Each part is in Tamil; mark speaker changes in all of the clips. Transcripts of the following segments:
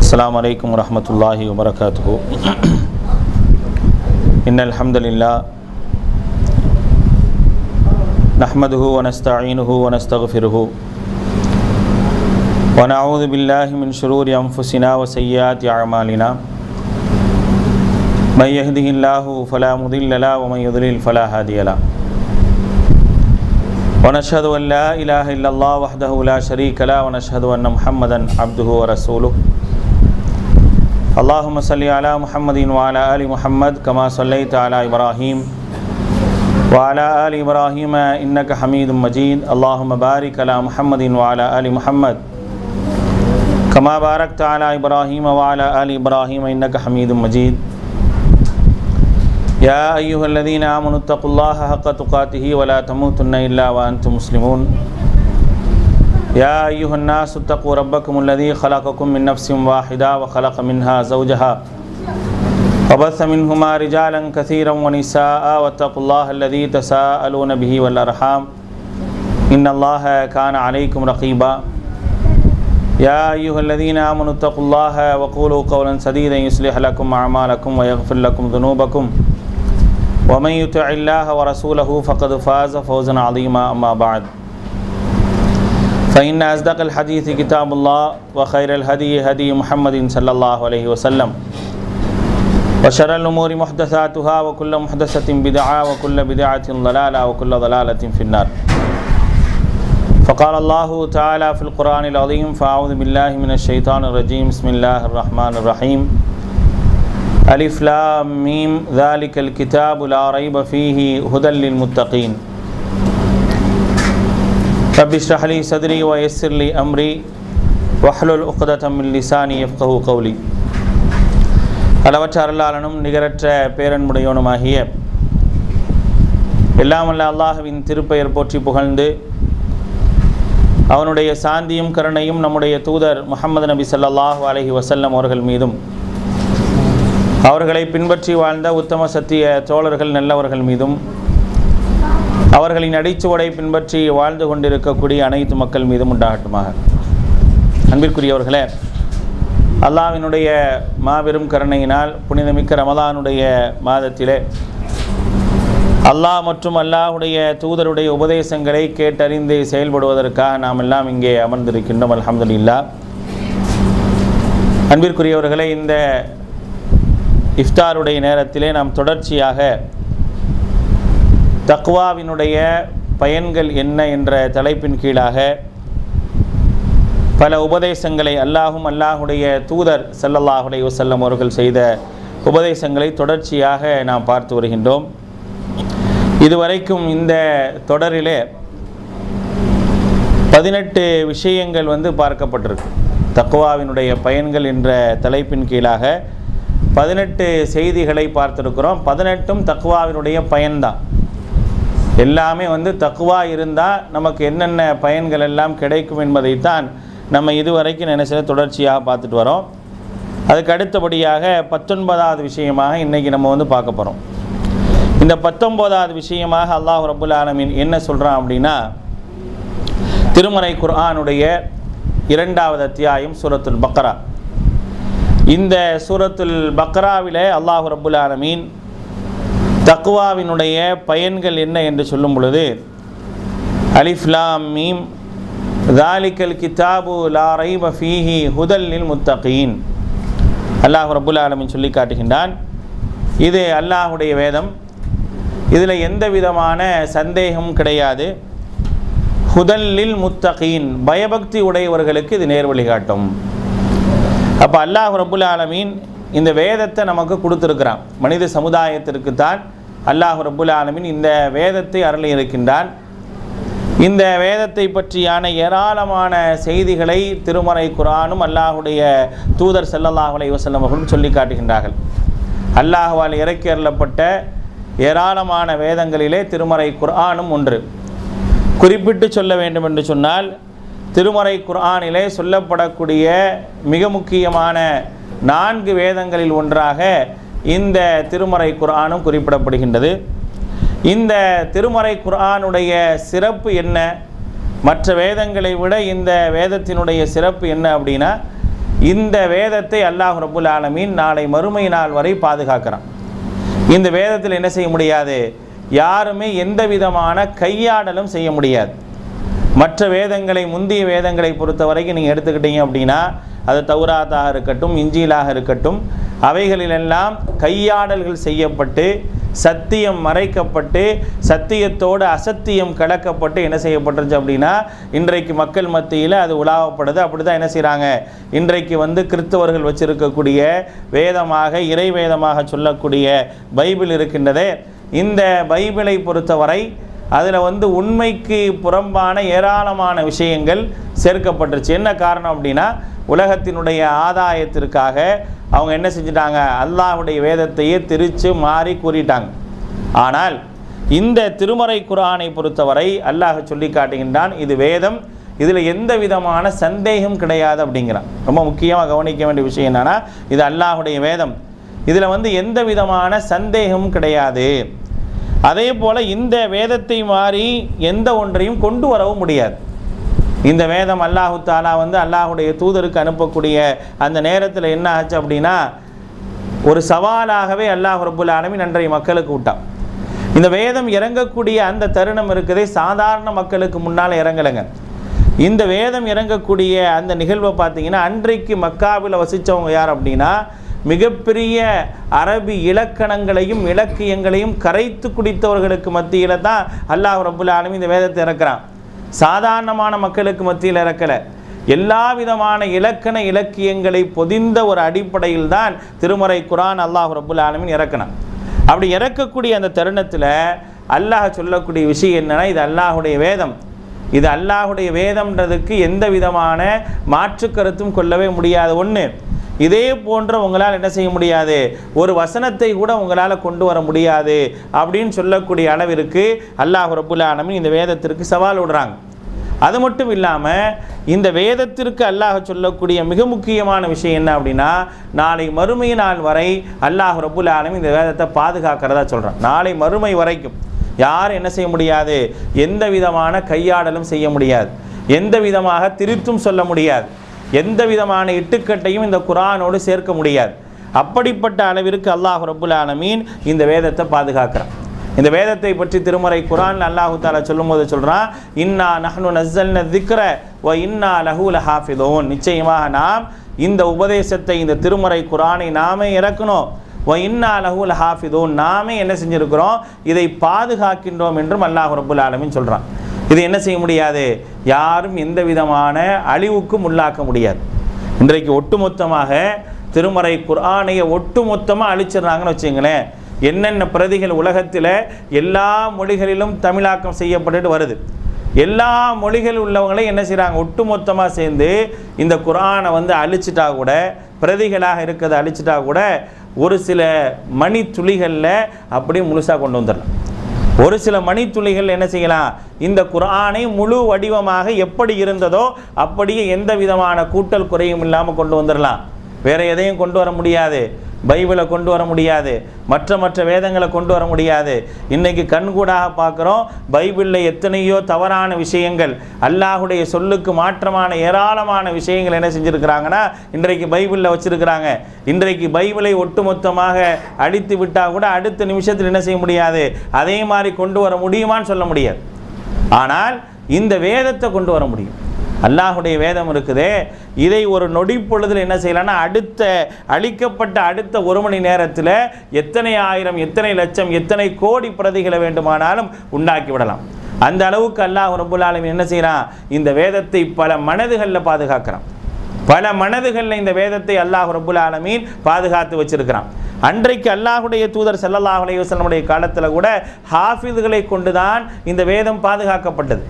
Speaker 1: السلام عليكم ورحمة الله وبركاته. إن الحمد لله نحمده ونستعينه ونستغفره ونعوذ بالله من شرور أنفسنا وسيئات أعمالنا من يهده الله فلا مضل له ومن يضلل فلا هادي له ونشهد أن لا إله إلا الله وحده لا شريك له ونشهد أن محمدا عبده ورسوله. اللهم صل على محمد وعلى آل محمد كما صليت على إبراهيم وعلى آل إبراهيم إنك حميد مجيد. اللهم بارك على محمد وعلى آل محمد كما باركت على إبراهيم وعلى آل إبراهيم إنك حميد مجيد. يا أيها الذين آمنوا اتقوا الله حق تقاته ولا تموتن إلا وأنتم مسلمون. يا أيها الناس اتقوا ربكم الذي خلقكم من نفس واحدة وخلق منها زوجها وبث منهما رجالا كثيرا ونساء واتقوا الله الذي تساءلون به والأرحام إن الله كان عليكم رقيبا. يا أيها الذين آمنوا اتقوا الله وقولوا قولا سديدا يصلح لكم أعمالكم ويغفر لكم ذنوبكم ومن يطع الله ورسوله فقد فاز فوزا عظيما. أما بعد فإن أصدق الحديث كتاب الله وخير الهدي هدي محمد صلى الله عليه وسلم وشر الأمور محدثاتها وكل محدثة بدعة وكل بدعة ضلالة وكل ضلالة في النار. فقال الله تعالى في القرآن العظيم فأعوذ بالله من الشيطان الرجيم بسم الله الرحمن الرحيم ألف لام ميم ذلك الكتاب لا ريب فيه هدى للمتقين رب اشرح لي صدري ويسر لي أمري واحلل عقدة من لساني يفقهوا قولي. அளவற்ற அருளாளனும் நிகரற்ற பேரன்புடையவனுமாகிய எல்லாமல்ல அல்லாஹ்வின் திருப்பெயர் போற்றி புகழ்ந்து அவனுடைய சாந்தியும் கருணையும் நம்முடைய தூதர் முஹம்மது நபி ஸல்லல்லாஹு அலைஹி வஸல்லம் அவர்கள் மீதும் அவர்களை பின்பற்றி வாழ்ந்த உத்தம சத்திய தோழர்கள் நல்லவர்கள் மீதும் அவர்களின் அடிச்சுவடை பின்பற்றி வாழ்ந்து கொண்டிருக்கக்கூடிய அனைத்து மக்கள் மீதும் உண்டாகட்டுமாக. அன்பிற்குரியவர்களே, அல்லாஹ்வினுடைய மாபெரும் கருணையினால் புனிதமிக்க ரமலானுடைய மாதத்திலே அல்லாஹ் மற்றும் அல்லாஹ்வுடைய தூதருடைய உபதேசங்களை கேட்டறிந்து செயல்படுவதற்காக நாம் எல்லாம் இங்கே அமர்ந்திருக்கின்றோம். அல்ஹம்துலில்லாஹ். அன்பிற்குரியவர்களே, இந்த இஃப்தாருடைய நேரத்திலே நாம் தொடர்ச்சியாக தக்வாவினுடைய பயன்கள் என்ன என்ற தலைப்பின் கீழாக பல உபதேசங்களை அல்லாஹும் அல்லாஹுடைய தூதர் ஸல்லல்லாஹு அலைஹி வஸல்லம் அவர்கள் செய்த உபதேசங்களை தொடர்ச்சியாக நாம் பார்த்து வருகின்றோம். இதுவரைக்கும் இந்த தொடரிலே 18 விஷயங்கள் பார்க்கப்பட்டிருக்கு. தக்வாவினுடைய பயன்கள் என்ற தலைப்பின் கீழாக 18 செய்திகளை பார்த்துருக்கிறோம். 18ம் தக்வாவினுடைய பயன்தான். எல்லாமே தக்வா இருந்தால் நமக்கு என்னென்ன பயன்கள் எல்லாம் கிடைக்கும் என்பதைத்தான் நம்ம இதுவரைக்கும் நினைச்சதை தொடர்ச்சியாக பார்த்துட்டு வரோம். அதுக்கு அடுத்தபடியாக 19வது விஷயமாக இன்றைக்கி நம்ம பார்க்க போகிறோம். இந்த 19வது விஷயமாக அல்லாஹ் ரப்புல் ஆலமீன் என்ன சொல்கிறான் அப்படின்னா, திருமறை குர்ஆனுடைய 2வது அத்தியாயம் சூரத்துல் பக்ரா. இந்த சூரத்துல் பக்ராவிலே அல்லாஹ் ரப்புல் ஆலமீன் தக்வாவினுடைய பயன்கள் என்ன என்று சொல்லும் பொழுது, அலிஃப் லாம் மீம் தாலிக்கல் கிதாபு லா ரைப ஃபீஹி ஹுதல் லில் முத்தகீன். அல்லாஹ் ரப்புல் ஆலமீன் சொல்லி காட்டுகின்றான், இது அல்லாஹுடைய வேதம், இதில் எந்த விதமான சந்தேகமும் கிடையாது. ஹுதல் லில் முத்தகீன், பயபக்தி உடையவர்களுக்கு இது நேர்வழி காட்டும். அப்போ அல்லாஹ் ரப்புல் ஆலமீன் இந்த வேதத்தை நமக்கு கொடுத்துருக்கிறான். மனித சமுதாயத்திற்கு தான் அல்லாஹ் ரப்புல் ஆலமீன் இந்த வேதத்தை அருளி இருக்கின்றான். இந்த வேதத்தை பற்றியான ஏராளமான செய்திகளை திருமறை குர்ஆனும் அல்லாஹுடைய தூதர் ஸல்லல்லாஹு அலைஹி வஸல்லம் அவர்களும் சொல்லி காட்டுகின்றார்கள். அல்லாஹ்வால் இறக்கி அருளப்பட்ட ஏராளமான வேதங்களிலே திருமறை குர்ஆனும் ஒன்று. குறிப்பிட்டு சொல்ல வேண்டும் என்று சொன்னால், திருமறை குர்ஆனிலே சொல்லப்படக்கூடிய மிக முக்கியமான 4 வேதங்களில் ஒன்றாக இந்த திருமறை குர்ஆனும் குறிப்பிடப்படுகின்றது. இந்த திருமறை குர்ஆனுடைய சிறப்பு என்ன, மற்ற வேதங்களை விட இந்த வேதத்தினுடைய சிறப்பு என்ன அப்படின்னா, இந்த வேதத்தை அல்லாஹ் ரப்புல் ஆலமீன் நாளை மறுமை நாள் வரை பாதுகாக்கிறான். இந்த வேதத்தில் என்ன செய்ய முடியாது, யாருமே எந்த விதமான கையாடலும் செய்ய முடியாது. மற்ற வேதங்களை, முந்தைய வேதங்களை பொறுத்த வரைக்கும் நீங்கள் எடுத்துக்கிட்டீங்க அப்படின்னா, அது தௌராத்தாக இருக்கட்டும், இஞ்சிலாக இருக்கட்டும், அவைகளிலெல்லாம் கையாடல்கள் செய்யப்பட்டு சத்தியம் மறைக்கப்பட்டு சத்தியத்தோடு அசத்தியம் கலக்கப்பட்டு என்ன செய்யப்பட்டுருச்சு அப்படின்னா, இன்றைக்கு மக்கள் மத்தியில் அது உலாவப்படுது. அப்படி தான் என்ன செய்கிறாங்க, இன்றைக்கு கிறிஸ்தவர்கள் வச்சிருக்கக்கூடிய வேதமாக, இறை வேதமாக சொல்லக்கூடிய பைபிள் இருக்கின்றதே, இந்த பைபிளை பொறுத்தவரை அதில் உண்மைக்கு புறம்பான ஏராளமான விஷயங்கள் சேர்க்கப்பட்டுருச்சு. என்ன காரணம் அப்படின்னா, உலகத்தினுடைய ஆதாயத்திற்காக அவங்க என்ன செஞ்சிட்டாங்க, அல்லாஹ்வுடைய வேதத்தையே திரித்து மாறி கூறிட்டாங்க. ஆனால் இந்த திருமறை குர்ஆனை பொறுத்தவரை அல்லாஹ் சொல்லி காட்டுகின்றான், இது வேதம், இதில் எந்த விதமான சந்தேகம் கிடையாது அப்படிங்கிறான். ரொம்ப முக்கியமாக கவனிக்க வேண்டிய விஷயம் என்னன்னா, இது அல்லாஹ்வுடைய வேதம், இதில் எந்த விதமான சந்தேகமும் கிடையாது. அதே போல் இந்த வேதத்தை மாறி எந்த ஒன்றையும் கொண்டு வரவும் முடியாது. இந்த வேதம் அல்லாஹு தாலா அல்லாஹுடைய தூதருக்கு அனுப்பக்கூடிய அந்த நேரத்தில் என்ன ஆச்சு அப்படின்னா, ஒரு சவாலாகவே அல்லாஹ் ரப்புல் ஆலமீன் அன்றைய மக்களுக்கு விட்டான். இந்த வேதம் இறங்கக்கூடிய அந்த தருணம் இருக்குதே, சாதாரண மக்களுக்கு முன்னால் இறங்கலைங்க. இந்த வேதம் இறங்கக்கூடிய அந்த நிகழ்வை பார்த்தீங்கன்னா, அன்றைக்கு மக்காவில் வசித்தவங்க யார் அப்படின்னா, மிகப்பெரிய அரபி இலக்கணங்களையும் இலக்கியங்களையும் கரைத்து குடித்தவர்களுக்கு மத்தியில் தான் அல்லாஹ் ரப்புல் ஆலமீன் இந்த வேதத்தை இறக்குறான். சாதாரணமான மக்களுக்கு மத்தியில் இறக்கலை. எல்லா விதமான இலக்கண இலக்கியங்களை பொதிந்த ஒரு அடிப்படையில் தான் திருமறை குர்ஆன் அல்லாஹ் ரப்புல் ஆலமீன் இறக்கினான். அப்படி இறக்கக்கூடிய அந்த தருணத்தில் அல்லாஹ் சொல்லக்கூடிய விஷயம் என்னன்னா, இது அல்லாஹுடைய வேதம், இது அல்லாஹுடைய வேதம்ன்றதுக்கு எந்த விதமான மாற்று கருத்தும் கொள்ளவே முடியாது. ஒன்று, இதே போன்ற உங்களால் என்ன செய்ய முடியாது, ஒரு வசனத்தை கூட உங்களால் கொண்டு வர முடியாது அப்படின்னு சொல்லக்கூடிய அளவிற்கு அல்லாஹ் ரப்புல் ஆலமீன் இந்த வேதத்திற்கு சவால் விடுறாங்க. அது மட்டும் இல்லாமல் இந்த வேதத்திற்கு அல்லாஹ் சொல்லக்கூடிய மிக முக்கியமான விஷயம் என்ன அப்படின்னா, நாளை மறுமை நாள் வரை அல்லாஹ் ரப்புல் ஆலமீன் இந்த வேதத்தை பாதுகாக்கிறதா சொல்கிறான். நாளை மறுமை வரைக்கும் யார் என்ன செய்ய முடியாது, எந்த விதமான கையாடலும் செய்ய முடியாது, எந்த விதமாக திருத்தும் சொல்ல முடியாது, எந்த விதமான இட்டுக்கட்டையும் இந்த குர்ஆனோடு சேர்க்க முடியாது. அப்படிப்பட்ட அளவிற்கு அல்லாஹ் ரப்புல் ஆலமீன் இந்த வேதத்தை பாதுகாக்கிறான். இந்த வேதத்தை பற்றி திருமறை குர்ஆன் அல்லாஹ் தஆலா சொல்லும்போது சொல்றான், இன்னா நஹ்னு நஸ்ஸல்னா ذிக்ர வ இன்னா லஹு லஹாஃபிதூன், நிச்சயமாக நாம் இந்த உபதேசத்தை, இந்த திருமறை குர்ஆனை நாமே இறக்கணும், வ இன்னா லஹு லஹாஃபிதூன், நாமே என்ன செஞ்சிருக்கிறோம், இதை பாதுகாக்கின்றோம் என்றும் அல்லாஹ் ரப்புல் ஆலமீன் சொல்றான். இது என்ன செய்ய முடியாது, யாரும் எந்த விதமான அழிவுக்கும் உள்ளாக்க முடியாது. இன்றைக்கு ஒட்டுமொத்தமாக திருமறை குர்ஆனையை ஒட்டுமொத்தமாக அழிச்சிடுறாங்கன்னு வச்சுங்களேன். என்னென்ன பிரதிகள் உலகத்தில் எல்லா மொழிகளிலும் தமிழாக்கம் செய்யப்பட்டுட்டு வருது, எல்லா மொழிகள் உள்ளவங்களையும் என்ன செய்கிறாங்க, ஒட்டுமொத்தமாக சேர்ந்து இந்த குர்ஆனை அழிச்சிட்டா கூட, பிரதிகளாக இருக்கிறத அழிச்சிட்டா கூட, ஒரு சில மணி துளிகளில் அப்படியே முழுசாக கொண்டு வந்துடலாம். ஒரு சில மணித்துளிகள் என்ன செய்யலாம், இந்த குர்ஆனை முழு வடிவமாக எப்படி இருந்ததோ அப்படியே எந்த விதமான கூட்டல் குறையும் இல்லாமல் கொண்டு வந்துடலாம். வேறு எதையும் கொண்டு வர முடியாது. பைபிளை கொண்டு வர முடியாது, மற்ற வேதங்களை கொண்டு வர முடியாது. இன்றைக்கி கண்கூடாக பார்க்குறோம், பைபிளில் எத்தனையோ தவறான விஷயங்கள், அல்லாஹுடைய சொல்லுக்கு மாற்றமான ஏராளமான விஷயங்கள் என்ன செஞ்சுருக்கிறாங்கன்னா இன்றைக்கு பைபிளில் வச்சுருக்கிறாங்க. இன்றைக்கு பைபிளை ஒட்டுமொத்தமாக அழித்து விட்டால் கூட அடுத்த நிமிஷத்தில் என்ன செய்ய முடியாது, அதே மாதிரி கொண்டு வர முடியுமான்னு சொல்ல முடியாது. ஆனால் இந்த வேதத்தை கொண்டு வர முடியும். அல்லாஹுடைய வேதம் இருக்குதே, இதை ஒரு நொடி பொழுதில் என்ன செய்யலாம்னா, அழிக்கப்பட்ட அடுத்த ஒரு மணி நேரத்தில் எத்தனை ஆயிரம், எத்தனை லட்சம், எத்தனை கோடி பிரதிகளை வேண்டுமானாலும் உண்டாக்கி விடலாம். அந்த அளவுக்கு அல்லாஹ் ரப்புல் ஆலமீன் என்ன செய்கிறான், இந்த வேதத்தை பல மனதுகளில் பாதுகாக்கிறான். பல மனதுகளில் இந்த வேதத்தை அல்லாஹ் ரப்புல் ஆலமீன் பாதுகாத்து வச்சிருக்கிறான். அன்றைக்கு அல்லாஹுடைய தூதர் ஸல்லல்லாஹு அலைஹி வஸல்லம் காலத்தில் கூட ஹாஃபிதுகளை கொண்டு தான் இந்த வேதம் பாதுகாக்கப்பட்டது.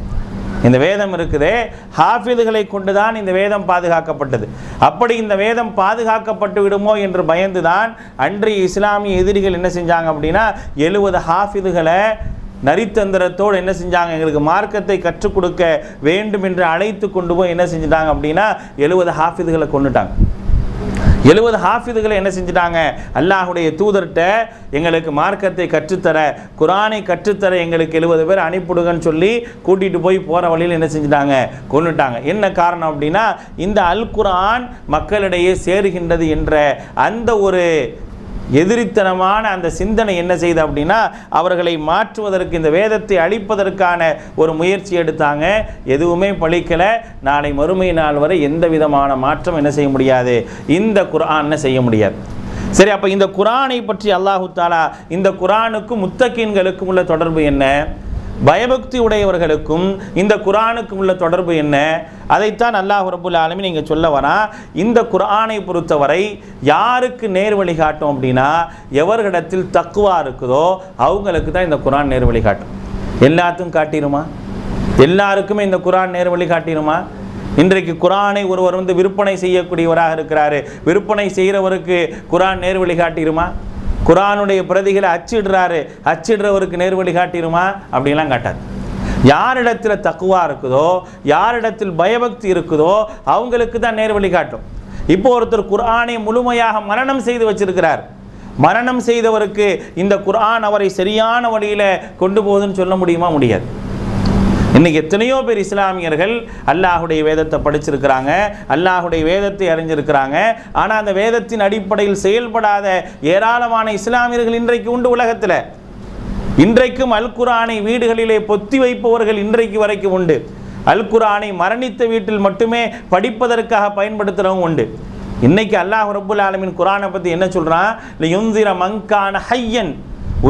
Speaker 1: இந்த வேதம் இருக்குதே, ஹாஃபிதுகளை கொண்டு தான் இந்த வேதம் பாதுகாக்கப்பட்டது. அப்படி இந்த வேதம் பாதுகாக்கப்பட்டு விடுமோ என்று பயந்து தான் அன்றைய இஸ்லாமிய எதிரிகள் என்ன செஞ்சாங்க அப்படின்னா, 70 ஹாஃபிதுகளை நரித்தந்திரத்தோடு என்ன செஞ்சாங்க, எங்களுக்கு மார்க்கத்தை கற்றுக் கொடுக்க வேண்டும் என்று அழைத்து கொண்டு போய் என்ன செஞ்சிட்டாங்க அப்படின்னா 70 ஹாஃபிதுகளை கொண்டுட்டாங்க. 70 ஹாஃபிதுகளை என்ன செஞ்சிட்டாங்க, அல்லாஹுடைய தூதர்கிட்ட எங்களுக்கு மார்க்கத்தை கற்றுத்தர, குரானை கற்றுத்தர எங்களுக்கு 70 பேர் அனுப்பிடுங்கன்னு சொல்லி கூட்டிகிட்டு போய் போகிற வழியில் என்ன செஞ்சிட்டாங்க, கொன்னுட்டாங்க. என்ன காரணம் அப்படின்னா, இந்த அல் குர்ஆன் மக்களிடையே சேருகின்றது என்ற அந்த ஒரு எதிரித்தனமான அந்த சிந்தனை என்ன செய்து அப்படின்னா, அவர்களை மாற்றுவதற்கு, இந்த வேதத்தை அழிப்பதற்கான ஒரு முயற்சி எடுத்தாங்க. எதுவுமே பலிக்கலை. நாளை மறுமை நாள் வரை எந்த விதமான மாற்றம் என்ன செய்ய முடியாது, இந்த குர்ஆனை செய்ய முடியாது. சரி, அப்போ இந்த குர்ஆனை பற்றி அல்லாஹு தாலா, இந்த குர்ஆனுக்கும் முத்தகீன்களுக்கும் உள்ள தொடர்பு என்ன, பயபக்தி உடையவர்களுக்கும் இந்த குர்ஆனுக்கும் உள்ள தொடர்பு என்ன, அதைத்தான் அல்லாஹ் ரப்புல் ஆலமீன் இங்கே சொல்ல வரா. இந்த குர்ஆனை பொறுத்தவரை யாருக்கு நேர் வழி காட்டும் அப்படின்னா, எவர்களிடத்தில் தக்குவா இருக்குதோ அவங்களுக்கு தான் இந்த குர்ஆன் நேர் வழி காட்டும். எல்லாத்துக்கும் காட்டிடுமா? எல்லாருக்குமே இந்த குர்ஆன் நேர் வழி காட்டிடுமா? இன்றைக்கு குர்ஆனை ஒருவர் விற்பனை செய்யக்கூடியவராக இருக்கிறாரு, விற்பனை செய்கிறவருக்கு குர்ஆன் நேர் வழி காட்டிடுமா? குர்ஆனுடைய பிரதிகளை அச்சிடுறாரு, அச்சிடுறவருக்கு நேர் வழி காட்டிடுமா? அப்படிலாம் காட்டாது. யாரிடத்தில் தக்குவா இருக்குதோ, யாரிடத்தில் பயபக்தி இருக்குதோ அவங்களுக்கு தான் நேர் வழி காட்டும். இப்போ ஒருத்தர் குர்ஆனை முழுமையாக மரணம் செய்து வச்சிருக்கிறார். மரணம் செய்தவருக்கு இந்த குர்ஆன் அவரை சரியான வழியில் கொண்டு போகுதுன்னு சொல்ல முடியுமா? முடியாது. இன்றைக்கி எத்தனையோ பேர் இஸ்லாமியர்கள் அல்லாஹுடைய வேதத்தை படிச்சிருக்கிறாங்க, அல்லாஹுடைய வேதத்தை அறிஞ்சிருக்கிறாங்க. ஆனால் அந்த வேதத்தின் அடிப்படையில் செயல்படாத ஏராளமான இஸ்லாமியர்கள் இன்றைக்கு உண்டு உலகத்தில். இன்றைக்கும் அல் குர்ஆனை வீடுகளிலே பொத்தி வைப்பவர்கள் இன்றைக்கு வரைக்கும் உண்டு. அல் குர்ஆனை மரணித்த வீட்டில் மட்டுமே படிப்பதற்காக பயன்படுத்துகிறவங்க உண்டு. இன்னைக்கு அல்லாஹ் ரப்புல் ஆலமீன் குர்ஆனை பற்றி என்ன சொல்கிறான், லியுன்சிர மன்கான ஹய்யன்,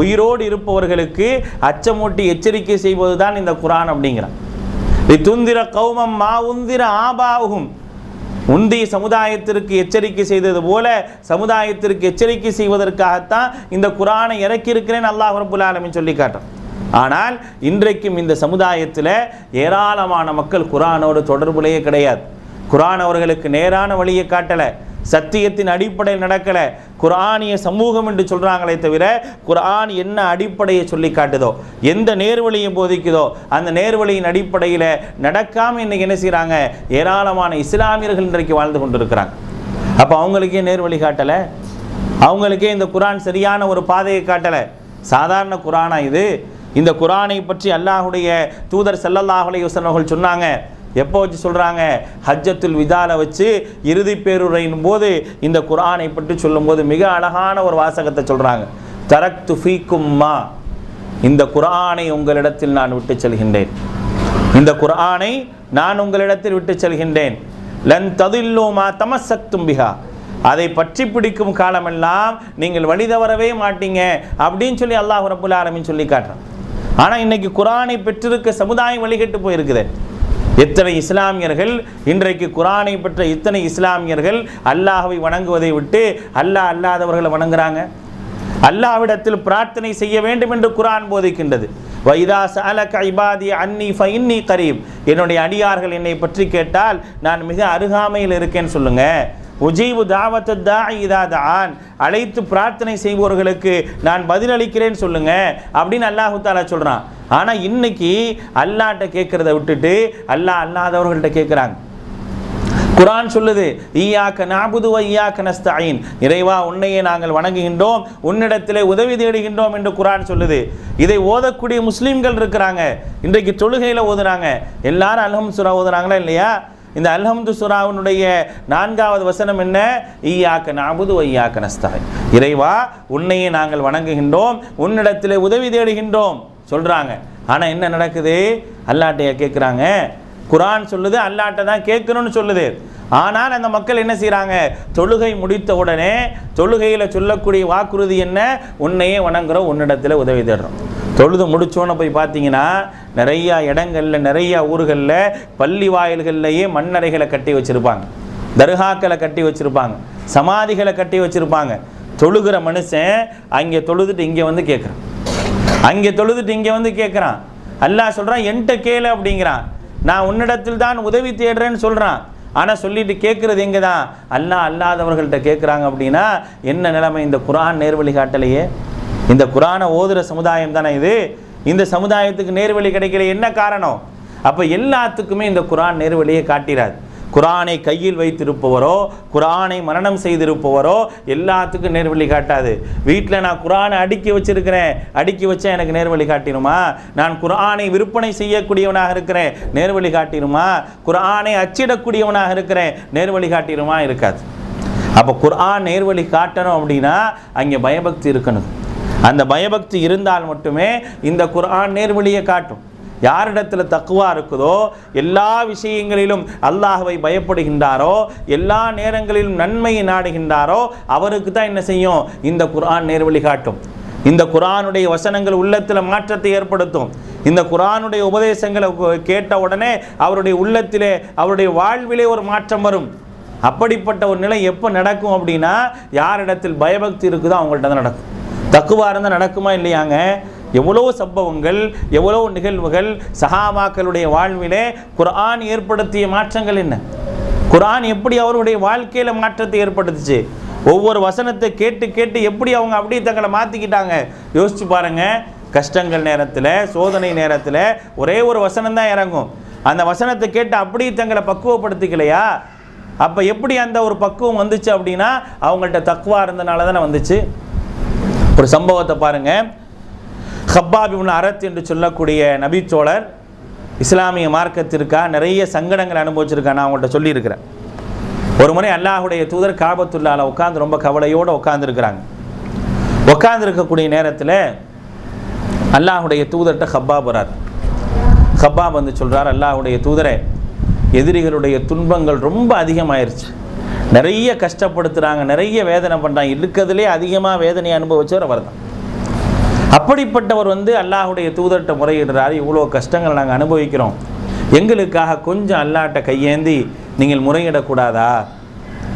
Speaker 1: உயிரோடு இருப்பவர்களுக்கு அச்சமூட்டி எச்சரிக்கை செய்வது தான் இந்த குர்ஆன் அப்படிங்கிறான். லிதுன்திர கௌமம் மா உன்திர ஆபாவுஹும், முந்தைய சமுதாயத்திற்கு எச்சரிக்கை செய்தது போல சமுதாயத்திற்கு எச்சரிக்கை செய்வதற்காகத்தான் இந்த குர்ஆனை இறக்கியிருக்கிறேன் அல்லாஹ் ரப்புல் ஆலமீன் சொல்லி காட்டுறான். ஆனால் இன்றைக்கும் இந்த சமுதாயத்தில் ஏராளமான மக்கள் குர்ஆனோடு தொடர்புலையே கிடையாது. குர்ஆன் அவர்களுக்கு நேரான வழியை காட்டலை, சத்தியத்தின் அடிப்படையில் நடக்கலை. குர்ஆனிய சமூகம் என்று சொல்கிறாங்களே தவிர குர்ஆன் என்ன அடிப்படையை சொல்லி காட்டுதோ, எந்த நேர்வழியை போதிக்குதோ அந்த நேர்வழியின் அடிப்படையில் நடக்காமல் இன்றைக்கி என்ன செய்கிறாங்க, ஏராளமான இஸ்லாமியர்கள் இன்றைக்கு வாழ்ந்து கொண்டிருக்கிறாங்க. அப்போ அவங்களுக்கே நேர்வழி காட்டலை, அவங்களுக்கே இந்த குர்ஆன் சரியான ஒரு பாதையை காட்டலை. சாதாரண குர்ஆனா இது? இந்த குர்ஆனை பற்றி அல்லாஹுடைய தூதர் ஸல்லல்லாஹு அலைஹி வஸல்லம் அவர்கள் சொன்னாங்க. எப்போ வச்சு சொல்கிறாங்க? ஹஜ்ஜத்துல் விதால வச்சு இறுதி பேருரையின் போது இந்த குர்ஆனை பற்றி சொல்லும்போது மிக அழகான ஒரு வாசகத்தை சொல்கிறாங்க. தரக்து ஃபீக்கும் மா, இந்த குர்ஆனை உங்களிடத்தில் நான் விட்டு செல்கின்றேன், இந்த குர்ஆனை நான் உங்களிடத்தில் விட்டு செல்கின்றேன். லன் ததில்லு மா தமஸ்ஸக்தும் பிஹா, அதை பற்றி பிடிக்கும் காலமெல்லாம் நீங்கள் வழி தவறவே மாட்டீங்க அப்படின்னு சொல்லி அல்லாஹ் ரப்புல் ஆலமீன் சொல்லி காட்டுறான். ஆனால் இன்னைக்கு குர்ஆனை பெற்றிருக்க சமுதாயம் வழிகட்டு போயிருக்குது. எத்தனை இஸ்லாமியர்கள் இன்றைக்கு குர்ஆனை பெற்ற இத்தனை இஸ்லாமியர்கள் அல்லாஹ்வை வணங்குவதை விட்டு அல்லாஹ் அல்லாதவர்களை வணங்குறாங்க. அல்லாஹ்விடத்தில் பிரார்த்தனை செய்ய வேண்டும் என்று குர்ஆன் போதிக்கின்றது. வைதா சஅலக இபாதி அன்னி ஃபஇன்னி கரீப், என்னுடைய அடியார்கள் என்னை பற்றி கேட்டால் நான் மிக அருகாமையில் இருக்கேன்னு சொல்லுங்க. உஜீபு தாவத்த தாஇ இதா தஆன், அழைத்து பிரார்த்தனை செய்பவர்களுக்கு நான் பதிலளிக்கிறேன்னு சொல்லுங்க அப்படின்னு அல்லாஹ் தஆலா சொல்றான். ஆனால் இன்னைக்கு அல்லாஹ்ட்ட கேட்கறத விட்டுட்டு அல்லாஹ் அல்லாதவர்கள்ட்ட கேட்குறாங்க. குர்ஆன் சொல்லுது, ஈயாக்க நஅபுது வ ஈயாக்க நஸ்தஈன், இறைவா உன்னையே நாங்கள் வணங்குகின்றோம், உன்னிடத்திலே உதவி தேடுகின்றோம் என்று குர்ஆன் சொல்லுது. இதை ஓதக்கூடிய முஸ்லீம்கள் இருக்கிறாங்க. இன்றைக்கு தொழுகையில் ஓதுறாங்க. எல்லாரும் அல்ஹம்து சூரா ஓதுறாங்களா இல்லையா? இந்த அல்ஹம்து சூராவினுடைய 4வது வசனம் என்ன? ஈயாக்க நஅபுது வ ஈயாக்க நஸ்தஈன், இறைவா உன்னையே நாங்கள் வணங்குகின்றோம், உன்னிடத்திலே உதவி தேடுகின்றோம் சொல்கிறாங்க. ஆனால் என்ன நடக்குது? அல்லாஹ்ட்ட கேட்குறாங்க. குர்ஆன் சொல்லுது அல்லாஹ்ட்ட தான் கேட்கணும்னு சொல்லுது. ஆனால் அந்த மக்கள் என்ன செய்கிறாங்க? தொழுகை முடித்த உடனே தொழுகையில் சொல்லக்கூடிய வாக்குறுதி என்ன? உன்னையே வணங்குறோம், உன்னிடத்தில் உதவி தேடுறோம். தொழுது முடிச்சோன்னு போய் பார்த்தீங்கன்னா நிறையா இடங்களில், நிறையா ஊர்களில் பள்ளி வாயில்கள்லேயே மண்ணறைகளை கட்டி வச்சுருப்பாங்க, தர்காக்களை கட்டி வச்சுருப்பாங்க, சமாதிகளை கட்டி வச்சுருப்பாங்க. தொழுகிற மனுஷன் அங்கே தொழுதுட்டு இங்கே வந்து கேட்குறான், அங்கே தொழுதுட்டு இங்கே வந்து கேட்குறான். அல்லாஹ் சொல்கிறான் என்கிட்ட கேளு அப்படிங்கிறான். நான் உன்னிடத்தில் தான் உதவி தேடுறேன்னு சொல்கிறான். ஆனால் சொல்லிட்டு கேட்குறது எங்கே தான்? அல்லாஹ் அல்லாதவர்கள்ட்ட கேட்குறாங்க. அப்படின்னா என்ன நிலைமை? இந்த குர்ஆன் நேர்வழி காட்டலையே. இந்த குர்ஆனை ஓதுகிற சமுதாயம் தானே இது. இந்த சமுதாயத்துக்கு நேர்வழி கிடைக்கல. என்ன காரணம்? அப்போ எல்லாத்துக்குமே இந்த குர்ஆன் நேர்வழியை காட்டிடாது. குர்ஆனை கையில் வைத்திருப்பவரோ குர்ஆனை மரணம் செய்திருப்பவரோ எல்லாத்துக்கும் நேர்வழி காட்டாது. வீட்டில் நான் குர்ஆனை அடுக்கி வச்சிருக்கிறேன், அடுக்கி வச்சா எனக்கு நேர்வழி காட்டிடுமா? நான் குர்ஆனை விற்பனை செய்யக்கூடியவனாக இருக்கிறேன், நேர்வழி காட்டிடுமா? குர்ஆனை அச்சிடக்கூடியவனாக இருக்கிறேன், நேர்வழி காட்டிடுமா? இருக்காது. அப்போ குர்ஆன் நேர்வழி காட்டணும் அப்படின்னா அங்கே பயபக்தி இருக்கணும். அந்த பயபக்தி இருந்தால் மட்டுமே இந்த குர்ஆன் நேர்வழியை காட்டும். யாரிடத்தில் தக்வா இருக்குதோ, எல்லா விஷயங்களிலும் அல்லாஹ்வை பயப்படுகின்றாரோ, எல்லா நேரங்களிலும் நன்மையை நாடுகின்றாரோ, அவருக்கு தான் என்ன செய்யும்? இந்த குர்ஆன் நேர்வழி காட்டும். இந்த குர்ஆனுடைய வசனங்கள் உள்ளத்தில் மாற்றத்தை ஏற்படுத்தும். இந்த குர்ஆனுடைய உபதேசங்களை கேட்ட உடனே அவருடைய உள்ளத்திலே, அவருடைய வாழ்விலே ஒரு மாற்றம் வரும். அப்படிப்பட்ட ஒரு நிலை எப்போ நடக்கும் அப்படின்னா, யாரிடத்தில் பயபக்தி இருக்குதோ அவங்கள்ட்ட தான் நடக்கும். தக்குவா இருந்தால் நடக்குமா இல்லையாங்க? எவ்வளோ சம்பவங்கள், எவ்வளோ நிகழ்வுகள் சஹாபாக்களுடைய வாழ்விலே குர்ஆன் ஏற்படுத்திய மாற்றங்கள் என்ன? குர்ஆன் எப்படி அவருடைய வாழ்க்கையில் மாற்றத்தை ஏற்படுத்துச்சு? ஒவ்வொரு வசனத்தை கேட்டு கேட்டு எப்படி அவங்க அப்படியே தங்களை மாற்றிக்கிட்டாங்க யோசிச்சு பாருங்க. கஷ்டங்கள் நேரத்தில், சோதனை நேரத்தில் ஒரே ஒரு வசனம் தான் இறங்கும். அந்த வசனத்தை கேட்டு அப்படியே தங்களை பக்குவப்படுத்திக்கலையா? அப்போ எப்படி அந்த ஒரு பக்குவம் வந்துச்சு அப்படின்னா அவங்கள்ட்ட தக்வா இருந்தனால தானே வந்துச்சு. ஒரு சம்பவத்தை பாருங்கள். ஹப்பாப் இப்னு அரத் என்று சொல்லக்கூடிய நபித்தோழர் இஸ்லாமிய மார்க்கத்திற்காக நிறைய சங்கடங்கள் அனுபவிச்சிருக்கா. நான் அவங்கள்ட்ட சொல்லியிருக்கிறேன். ஒரு முறை அல்லாஹுடைய தூதர் காபத்துல்லாஹ்ல உட்காந்து ரொம்ப கவலையோடு உட்காந்துருக்கிறாங்க. உட்காந்துருக்கக்கூடிய நேரத்தில் அல்லாஹுடைய தூதர்கிட்ட ஹப்பாப் வரார். ஹப்பாப் வந்து சொல்கிறார், அல்லாஹுடைய தூதரை, எதிரிகளுடைய துன்பங்கள் ரொம்ப அதிகமாயிருச்சு, நிறைய கஷ்டப்படுத்துகிறாங்க, நிறைய வேதனை பண்ணுறாங்க, இருக்கிறதுலே அதிகமாக வேதனையை அனுபவிச்சவர் அவர் தான். அப்படிப்பட்டவர் வந்து அல்லாஹுடைய தூதர்கிட்ட முறையிடுறாரு, இவ்வளோ கஷ்டங்கள் நாங்கள் அனுபவிக்கிறோம், எங்களுக்காக கொஞ்சம் அல்லாஹ்ட்ட கையேந்தி நீங்கள் முறையிடக்கூடாதா?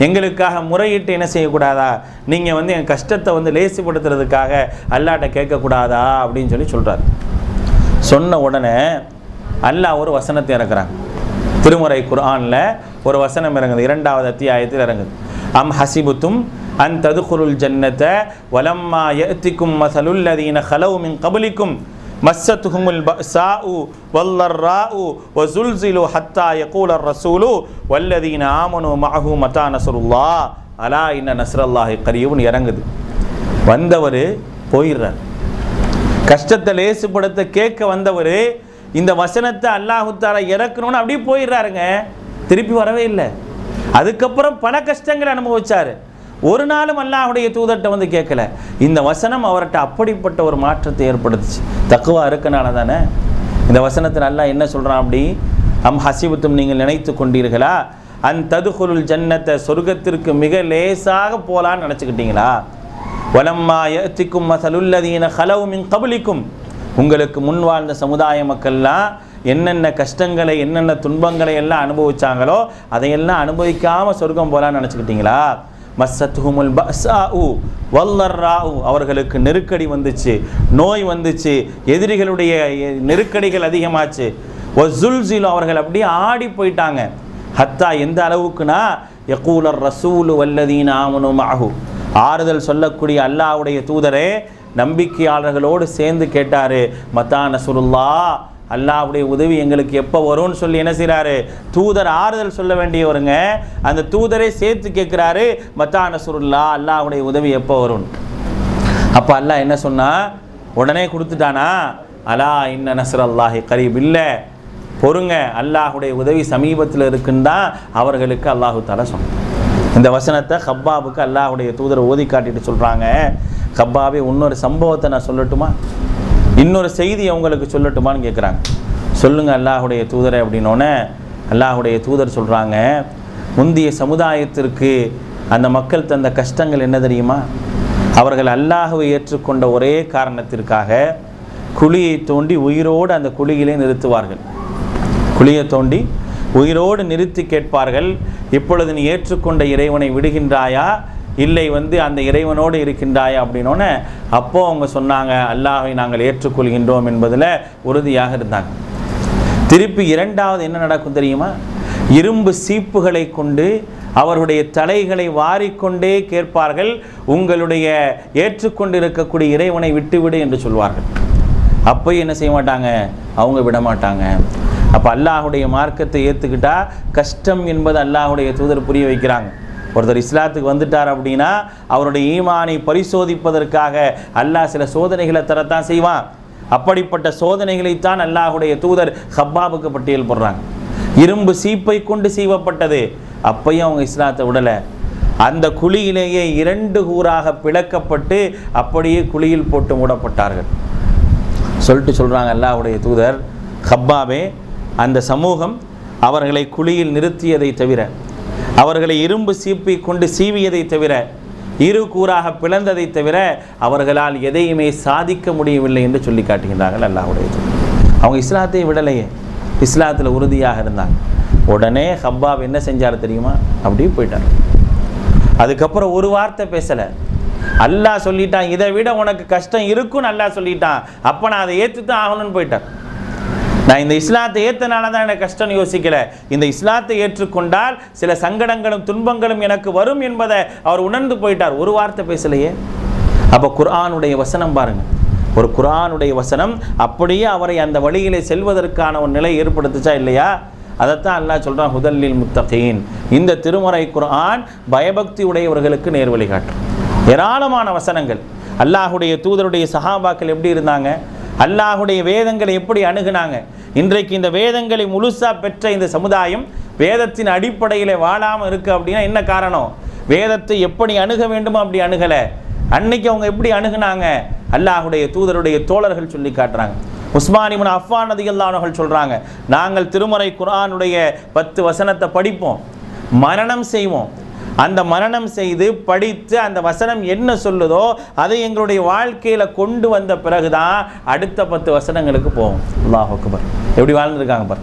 Speaker 1: எங்களுக்காக முறையிட்டு என்ன செய்யக்கூடாதா? நீங்கள் வந்து என் கஷ்டத்தை வந்து லேசுப்படுத்துறதுக்காக அல்லாஹ்ட்ட கேட்கக்கூடாதா அப்படின்னு சொல்கிறார். சொன்ன உடனே அல்லாஹ் ஒரு வசனத்தை இறக்குறாங்க. திருமுறை குர்ஆனில் ஒரு வசனம் இறங்குது, 2வது அத்தியாயத்தில் இறங்குது. அம் ஹசிபுத்தும் அன் ததுகுலுல் ஜன்னத வலம்மா யஅதிக்கும் மஸலுல் லதீன ஹலவ் மின் கப்லிக்கும் மஸ்ஸத்துஹுமுல் பஸாஉ வல்லர்ராஉ வஸுல்ஸிலு ஹத்தா யகூலர் ரசூலு வல்லதீன ஆமனு மஅஹு மதா நஸ்ருல்லாஹ் அலா இன்ன நஸ்ரல்லாஹி கரீபுன் இறங்குது. வந்தவர் போயிடுறார். கஷ்டத்தை லேசுப்படுத்த கேட்க வந்தவர் இந்த வசனத்தை அல்லாஹு தஆலா இறக்கணும்னு அப்படியே போயிடுறாருங்க, திருப்பி வரவே இல்லை. அதுக்கப்புறம் பல கஷ்டங்களை அனுபவிச்சார். ஒரு நாளும் அல்லாஹுடைய தூதர்கிட்ட வந்து கேட்கல. இந்த வசனம் அவர்கிட்ட அப்படிப்பட்ட ஒரு மாற்றத்தை ஏற்படுத்துச்சு. தக்குவா இருக்கனால தானே. இந்த வசனத்தில் அல்லாஹ் என்ன சொல்கிறான்? அப்படி அம் ஹசிபுத்தும், நீங்கள் நினைத்து கொண்டீர்களா, அன் ததுகுலுல் ஜன்னத்தை, சொர்க்கத்திற்கு மிக லேசாக போகலான்னு நினச்சிக்கிட்டீங்களா? வலம்மா யஅதிக்கும் மஸலுல் லதீன ஹலவ் மின் கப்லிக்கும், உங்களுக்கு முன் வாழ்ந்த சமுதாய மக்கள்லாம் என்னென்ன கஷ்டங்களை, என்னென்ன துன்பங்களை எல்லாம் அனுபவிச்சாங்களோ அதையெல்லாம் அனுபவிக்காமல் சொர்க்கம் போகலான்னு நினச்சிக்கிட்டீங்களா? மஸ்ஸத்துஹுமுல் பஸாஉ வல்லர்ராஉ, அவர்களுக்கு நெருக்கடி வந்துச்சு, நோய் வந்துச்சு, எதிரிகளுடைய நெருக்கடிகள் அதிகமாச்சு. வஸுல்ஸிலு, அவர்கள் அப்படியே ஆடி போயிட்டாங்க. ஹத்தா, எந்த அளவுக்குனா யகூலர் ரசூலு வல்லதீன ஆமனு மஅஹு, ஆறுதல் சொல்லக்கூடிய அல்லாஹ்வுடைய தூதரே நம்பிக்கையாளர்களோடு சேர்ந்து கேட்டார், மத்தா நஸ்ருல்லாஹ், அல்லாஹ்வுடைய உதவி எங்களுக்கு எப்போ வரும்னு சொல்லி என்ன செய்கிறாரு? தூதர் ஆறுதல் சொல்ல வேண்டியவருங்க. அந்த தூதரை சேர்த்து கேட்குறாரு, மத்தா நஸ்ருல்லாஹ், அல்லாஹ்வுடைய உதவி எப்போ வரும்? அப்போ அல்லாஹ் என்ன சொன்னா? உடனே கொடுத்துட்டானா? அலா இன்ன நஸ்ரல்லாஹி கரீப், இல்லை பொறுங்க, அல்லாஹ்வுடைய உதவி சமீபத்தில் இருக்குன்னு தான் அவர்களுக்கு அல்லாஹு தஆலா சொன்னான். இந்த வசனத்தை ஹப்பாபுக்கு அல்லாஹ்வுடைய தூதர் ஓதி காட்டிட்டு சொல்கிறாங்க, ஹப்பாபே இன்னொரு சம்பவத்தை நான் சொல்லட்டுமா, இன்னொரு செய்தியை உங்களுக்கு சொல்லட்டுமான்னு கேட்குறாங்க. சொல்லுங்கள் அல்லாஹுடைய தூதரை அப்படின்னோடனே அல்லாஹுடைய தூதர் சொல்கிறாங்க, முந்திய சமுதாயத்திற்கு அந்த மக்கள் தந்த கஷ்டங்கள் என்ன தெரியுமா? அவர்கள் அல்லாஹுவை ஏற்றுக்கொண்ட ஒரே காரணத்திற்காக குழியை தோண்டி உயிரோடு அந்த குழியிலே நிறுத்துவார்கள். குழியை தோண்டி உயிரோடு நிறுத்தி கேட்பார்கள், இப்பொழுது நீ ஏற்றுக்கொண்ட இறைவனை விடுகின்றாயா, இல்லை வந்து அந்த இறைவனோடு இருக்கின்றாயா அப்படின்னோடனே அப்போ அவங்க சொன்னாங்க, அல்லாஹை நாங்கள் ஏற்றுக்கொள்கின்றோம் என்பதில் உறுதியாக இருந்தாங்க. திருப்பி 2வது என்ன நடக்கும் தெரியுமா? இரும்பு சீப்புகளை கொண்டு அவருடைய தலைகளை வாரிக்கொண்டே கேட்பார்கள், உங்களுடைய ஏற்றுக்கொண்டிருக்கக்கூடிய இறைவனை விட்டுவிடு என்று சொல்வார்கள். அப்போ என்ன செய்ய மாட்டாங்க? அவங்க விட மாட்டாங்க. அப்போ அல்லாஹுடைய மார்க்கத்தை ஏற்றுக்கிட்டா கஷ்டம் என்பது அல்லாஹுடைய தூதர் புரிய வைக்கிறாங்க. ஒருத்தர் இஸ்லாத்துக்கு வந்துட்டார் அப்படின்னா அவருடைய ஈமானை பரிசோதிப்பதற்காக அல்லாஹ் சில சோதனைகளை தரத்தான் செய்வான். அப்படிப்பட்ட சோதனைகளைத்தான் அல்லாஹுடைய தூதர் ஹப்பாபுக்கு பட்டியல் போடுறாங்க. இரும்பு சீப்பை கொண்டு சீவப்பட்டது, அப்பையும் அவங்க இஸ்லாத்தை விடலை. அந்த குழியிலேயே 2 கூறாக பிளக்கப்பட்டு அப்படியே குழியில் போட்டு மூடப்பட்டார்கள். சொல்கிறாங்க அல்லாஹுடைய தூதர், ஹப்பாபே, அந்த சமூகம் அவர்களை குழியில் நிறுத்தியதை தவிர, அவர்களை இரும்பு சீப்பை கொண்டு சீவியதை தவிர, 2 கூறாக பிளந்ததை தவிர அவர்களால் எதையுமே சாதிக்க முடியவில்லை என்று சொல்லி காட்டுகின்றார்கள் அல்லாஹ்வுடைய தூதர். அவங்க இஸ்லாத்தை விடலையே, இஸ்லாத்தில் உறுதியாக இருந்தாங்க. உடனே ஹப்பாப் என்ன செஞ்சார் தெரியுமா? அப்படியே போயிட்டார். அதுக்கப்புறம் ஒரு வார்த்தை பேசலை. அல்லாஹ் சொல்லிட்டான், இதை விட உனக்கு கஷ்டம் இருக்குன்னு அல்லாஹ் சொல்லிட்டான், அப்போ நான் அதை ஏற்றுத்தான் ஆகணும்னு போயிட்டார். நான் இந்த இஸ்லாத்தை ஏற்றனால தான் எனக்கு கஷ்டம்னு யோசிக்கலை. இந்த இஸ்லாத்தை ஏற்றுக்கொண்டால் சில சங்கடங்களும் துன்பங்களும் எனக்கு வரும் என்பதை அவர் உணர்ந்து போயிட்டார். ஒரு வார்த்தை பேசலையே. அப்போ குர்ஆனுடைய வசனம் பாருங்கள், ஒரு குர்ஆனுடைய வசனம் அப்படியே அவரை அந்த வழியிலே செல்வதற்கான ஒரு நிலை ஏற்படுத்துச்சா இல்லையா? அதைத்தான் அல்லாஹ் சொல்கிறான், ஹுதல்லில் முத்தகீன். இந்த திருமறை குர்ஆன் பயபக்தி உடையவர்களுக்கு நேர்வழி காட்டும். ஏராளமான வசனங்கள். அல்லாஹுடைய தூதருடைய சஹாபாக்கள் எப்படி இருந்தாங்க, அல்லாஹுடைய வேதங்களை எப்படி அணுகுனாங்க. இன்றைக்கு இந்த வேதங்களை முழுசா பெற்ற இந்த சமுதாயம் வேதத்தின் அடிப்படையில் வாழாமல் இருக்குது அப்படின்னா என்ன காரணம்? வேதத்தை எப்படி அணுக வேண்டுமோ அப்படி அணுகலை. அன்னைக்கு அவங்க எப்படி அணுகுனாங்க? அல்லாஹுடைய தூதருடைய தோழர்கள் சொல்லி காட்டுறாங்க. உஸ்மான் இப்னு அஃபான் ரலியல்லாஹு அன்ஹு சொல்கிறாங்க, நாங்கள் திருமறை குர்ஆனுடைய 10 வசனத்தை படிப்போம், மரணம் செய்வோம். அந்த மரணம் செய்து படித்து அந்த வசனம் என்ன சொல்லுதோ அதை எங்களுடைய வாழ்க்கையில் கொண்டு வந்த பிறகுதான் அடுத்த 10 வசனங்களுக்கு போவோம். அல்லாஹ் அக்பர். எப்படி வாழ்ந்துருக்காங்க பாரு.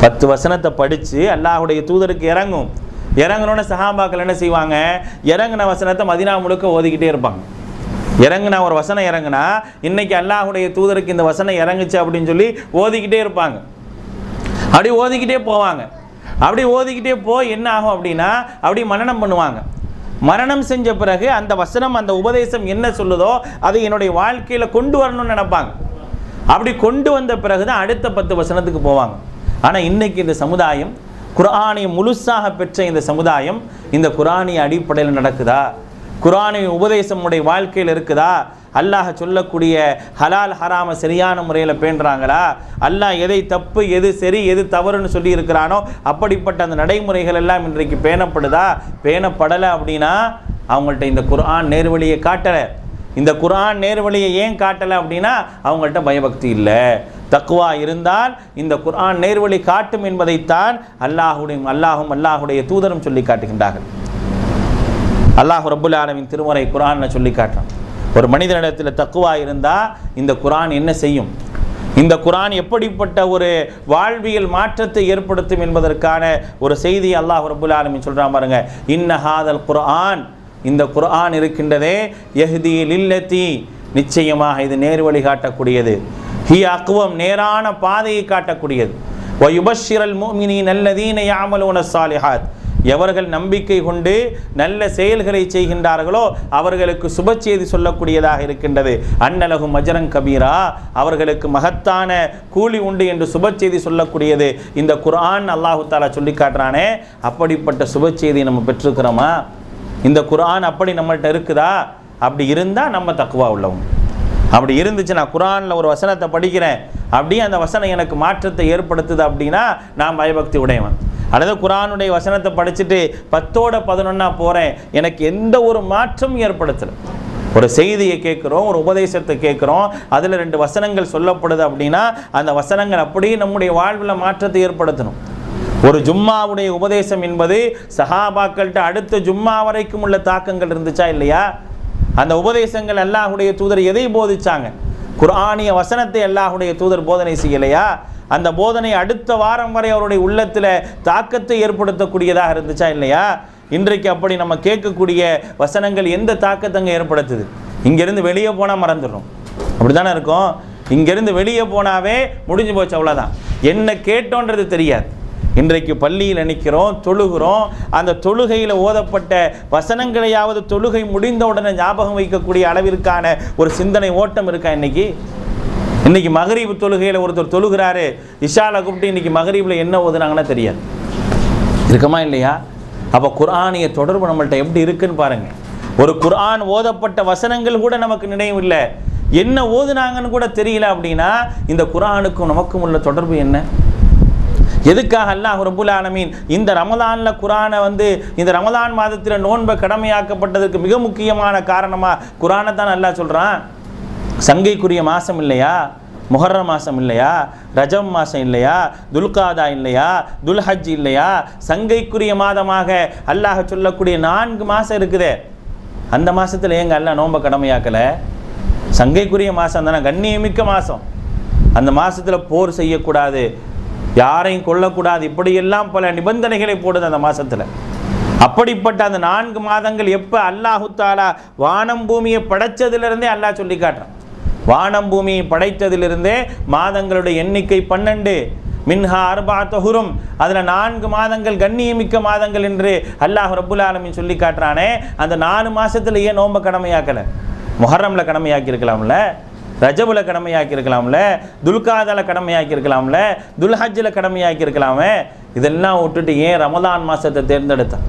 Speaker 1: 10 வசனத்தை படித்து அல்லாஹுடைய தூதருக்கு இறங்கும். இறங்கினோட சஹாபாக்கள் என்ன செய்வாங்க? இறங்கின வசனத்தை மதீனா முழுக்க ஓதிக்கிட்டே இருப்பாங்க. இறங்குனா ஒரு வசனம் இறங்குனா இன்னைக்கு அல்லாஹுடைய தூதருக்கு இந்த வசனம் இறங்குச்சு அப்படின்னு சொல்லி ஓதிக்கிட்டே இருப்பாங்க. அப்படி ஓதிக்கிட்டே போவாங்க. அப்படி ஓதிக்கிட்டே போய் என்ன ஆகும் அப்படின்னா அப்படி மரணம் பண்ணுவாங்க. மரணம் செஞ்ச பிறகு அந்த வசனம் அந்த உபதேசம் என்ன சொல்லுதோ அதை என்னுடைய வாழ்க்கையில் கொண்டு வரணும்னு நினைப்பாங்க. அப்படி கொண்டு வந்த பிறகு தான் அடுத்த 10 வசனத்துக்கு போவாங்க. ஆனால் இன்னைக்கு இந்த சமுதாயம், குர்ஆனை முழுசாக பெற்ற இந்த சமுதாயம், இந்த குர்ஆனிய அடிப்படையில் நடக்குதா? குர்ஆனின் உபதேசம் உடைய வாழ்க்கையில் இருக்குதா? அல்லாஹ் சொல்லக்கூடிய ஹலால் ஹராமை சரியான முறையில் பேணுறாங்களா? அல்லாஹ் எதை தப்பு எது சரி எது தவறுன்னு சொல்லி இருக்கிறானோ அப்படிப்பட்ட அந்த நடைமுறைகள் எல்லாம் இன்றைக்கு பேணப்படுதா? பேணப்படலை அப்படின்னா அவங்கள்ட்ட இந்த குர்ஆன் நேர்வழியை காட்டலை. இந்த குர்ஆன் நேர்வழியை ஏன் காட்டலை அப்படின்னா அவங்கள்ட்ட பயபக்தி இல்லை. தக்வா இருந்தால் இந்த குர்ஆன் நேர்வழி காட்டும் என்பதைத்தான் அல்லாஹும் அல்லாஹுடைய தூதரும் சொல்லி காட்டுகின்றார்கள். அல்லாஹ் ரப்புல் ஆலமீன் திருமறை குர்ஆனில் சொல்லி காட்டுறான், ஒரு மனிதனிடத்தில் தக்குவா இருந்தால் இந்த குர்ஆன் என்ன செய்யும், இந்த குர்ஆன் எப்படிப்பட்ட ஒரு வாழ்வியல் மாற்றத்தை ஏற்படுத்தும் என்பதற்கான ஒரு செய்தி அல்லாஹ் ரப்புல் ஆலமீன் சொல்கிறான் பாருங்க. இன்ன ஹாதல் குர்ஆன், இந்த குர்ஆன் இருக்கின்றதே, யஹ்தி லில்லதி, நிச்சயமாக இது நேர்வழி காட்டக்கூடியது, ஹி அக்வம், நேரான பாதையை காட்டக்கூடியது, வ யுபஷ்ஷிரல் முஃமினீன அல்லதீன யஅமலூன ஸாலிஹாத், எவர்கள் நம்பிக்கை கொண்டு நல்ல செயல்களை செய்கின்றார்களோ அவர்களுக்கு சுப செய்தி சொல்லக்கூடியதாக இருக்கின்றது. அன்னலகும் அஜரன் கபீரா, அவர்களுக்கு மகத்தான கூலி உண்டு என்று சுப செய்தி சொல்லக்கூடியது இந்த குர்ஆன் அல்லாஹு தஆலா சொல்லி காட்டுறானே. அப்படிப்பட்ட சுப செய்தியை நம்ம பெற்றிருக்கிறோமா? இந்த குர்ஆன் அப்படி நம்மள்கிட்ட இருக்குதா? அப்படி இருந்தால் நம்ம தக்குவா உள்ளவங்க. அப்படி இருந்துச்சு, நான் குர்ஆனில் ஒரு வசனத்தை படிக்கிறேன், அப்படியே அந்த வசனம் எனக்கு மாற்றத்தை ஏற்படுத்துது அப்படின்னா நான் பயபக்தி உடையவன். அல்லது குர்ஆனுடைய வசனத்தை படிச்சுட்டு 10ஓட 11 போகிறேன், எனக்கு எந்த ஒரு மாற்றமும் ஏற்படுத்தலை. ஒரு செய்தியை கேட்குறோம், ஒரு உபதேசத்தை கேட்குறோம், அதில் 2 வசனங்கள் சொல்லப்படுது அப்படின்னா அந்த வசனங்கள் அப்படியே நம்முடைய வாழ்வில் மாற்றத்தை ஏற்படுத்தணும். ஒரு ஜும்மாவுடைய உபதேசம் என்பது சஹாபாக்கள்கிட்ட அடுத்த ஜும்மா வரைக்கும் உள்ள தாக்கங்கள் இருந்துச்சா இல்லையா? அந்த உபதேசங்கள் அல்லாஹுடைய தூதர் எதை போதிச்சாங்க? குர்ஆனிய வசனத்தை அல்லாஹுடைய தூதர் போதனை செய்யலையா? அந்த போதனை அடுத்த வாரம் வரை அவருடைய உள்ளத்தில் தாக்கத்தை ஏற்படுத்தக்கூடியதாக இருந்துச்சா இல்லையா? இன்றைக்கு அப்படி நம்ம கேட்கக்கூடிய வசனங்கள் எந்த தாக்கத்தை ஏற்படுத்துது? இங்கேருந்து வெளியே போனால் மறந்துடுறோம், அப்படி தானே இருக்கும். இங்கேருந்து வெளியே போனாவே முடிஞ்சு போச்சு, அவ்வளோதான். என்ன கேட்டோன்றது தெரியாது. இன்றைக்கு பள்ளியில் நிற்கிறோம், தொழுகிறோம், அந்த தொழுகையில் ஓதப்பட்ட வசனங்களையாவது தொழுகை முடிந்த உடனே ஞாபகம் வைக்கக்கூடிய அளவிற்கான ஒரு சிந்தனை ஓட்டம் இருக்கா? இன்னைக்கு இன்றைக்கி மகரீப் தொழுகையில் ஒருத்தர் தொழுகிறாரு, இஷாலை கூப்பிட்டு இன்றைக்கி மகரீபில் என்ன ஓதுனாங்கன்னா தெரியாது. இருக்குமா இல்லையா? அப்போ குர்ஆனிய தொடர்பு நம்மள்கிட்ட எப்படி இருக்குன்னு பாருங்கள். ஒரு குர்ஆன் ஓதப்பட்ட வசனங்கள் கூட நமக்கு நினைவில்லை, என்ன ஓதுனாங்கன்னு கூட தெரியல. அப்படின்னா இந்த குர்ஆனுக்கும் நமக்கும் உள்ள தொடர்பு என்ன? எதுக்காக அல்லாஹ் ரப்புல் ஆலமீன் இந்த ரமலானில் குர்ஆனை இந்த ரமலான் மாதத்தில் நோன்பை கடமையாக்கப்பட்டதுக்கு மிக முக்கியமான காரணமாக குர்ஆனை தான் அல்லாஹ் சொல்கிறான். சங்கைக்குரிய மாதம் இல்லையா? முஹர்ரம் மாதம் இல்லையா? ரஜம் மாதம் இல்லையா? துல்காதா இல்லையா? துல்ஹஜ் இல்லையா? சங்கைக்குரிய மாதமாக அல்லாஹ் சொல்லக்கூடிய 4 மாதம் இருக்குதே, அந்த மாதத்தில் ஏங்க அல்லாஹ் நோன்பை கடமையாக்கலை? சங்கைக்குரிய மாதம் தானே, கண்ணியமிக்க மாதம். அந்த மாதத்தில் போர் செய்யக்கூடாது, யாரையும் கொல்லக்கூடாது, இப்படியெல்லாம் பல நிபந்தனைகளை போடுது அந்த மாதத்தில். அப்படிப்பட்ட அந்த 4 மாதங்கள் எப்போ அல்லாஹு தாலா வானம் பூமியை படைத்ததிலிருந்தே அல்லாஹ் சொல்லி காட்டுறான். வானம் பூமியை படைத்ததிலிருந்தே மாதங்களுடைய எண்ணிக்கை 12. மின்ஹா அர்பஅத்து ஹுரும், அதில் 4 மாதங்கள் கண்ணியமிக்க மாதங்கள் என்று அல்லாஹ் ரப்புல் ஆலமீன் சொல்லி காட்டுறானே. அந்த 4 மாதத்தில் ஏன் நோன்பை கடமையாக்கலை? முஹர்ரமில் கடமையாக்கி இருக்கலாம்ல, ரஜபுல கடமையாக்கி இருக்கலாம்ல, துல்காதால கடமையாக்கி இருக்கலாம்ல, துல்ஹஜ்ஜில் கடமையாக்கி இருக்கலாமே. இதெல்லாம் விட்டுட்டு ஏன் ரமலான் மாதத்தை தேர்ந்தெடுத்தான்?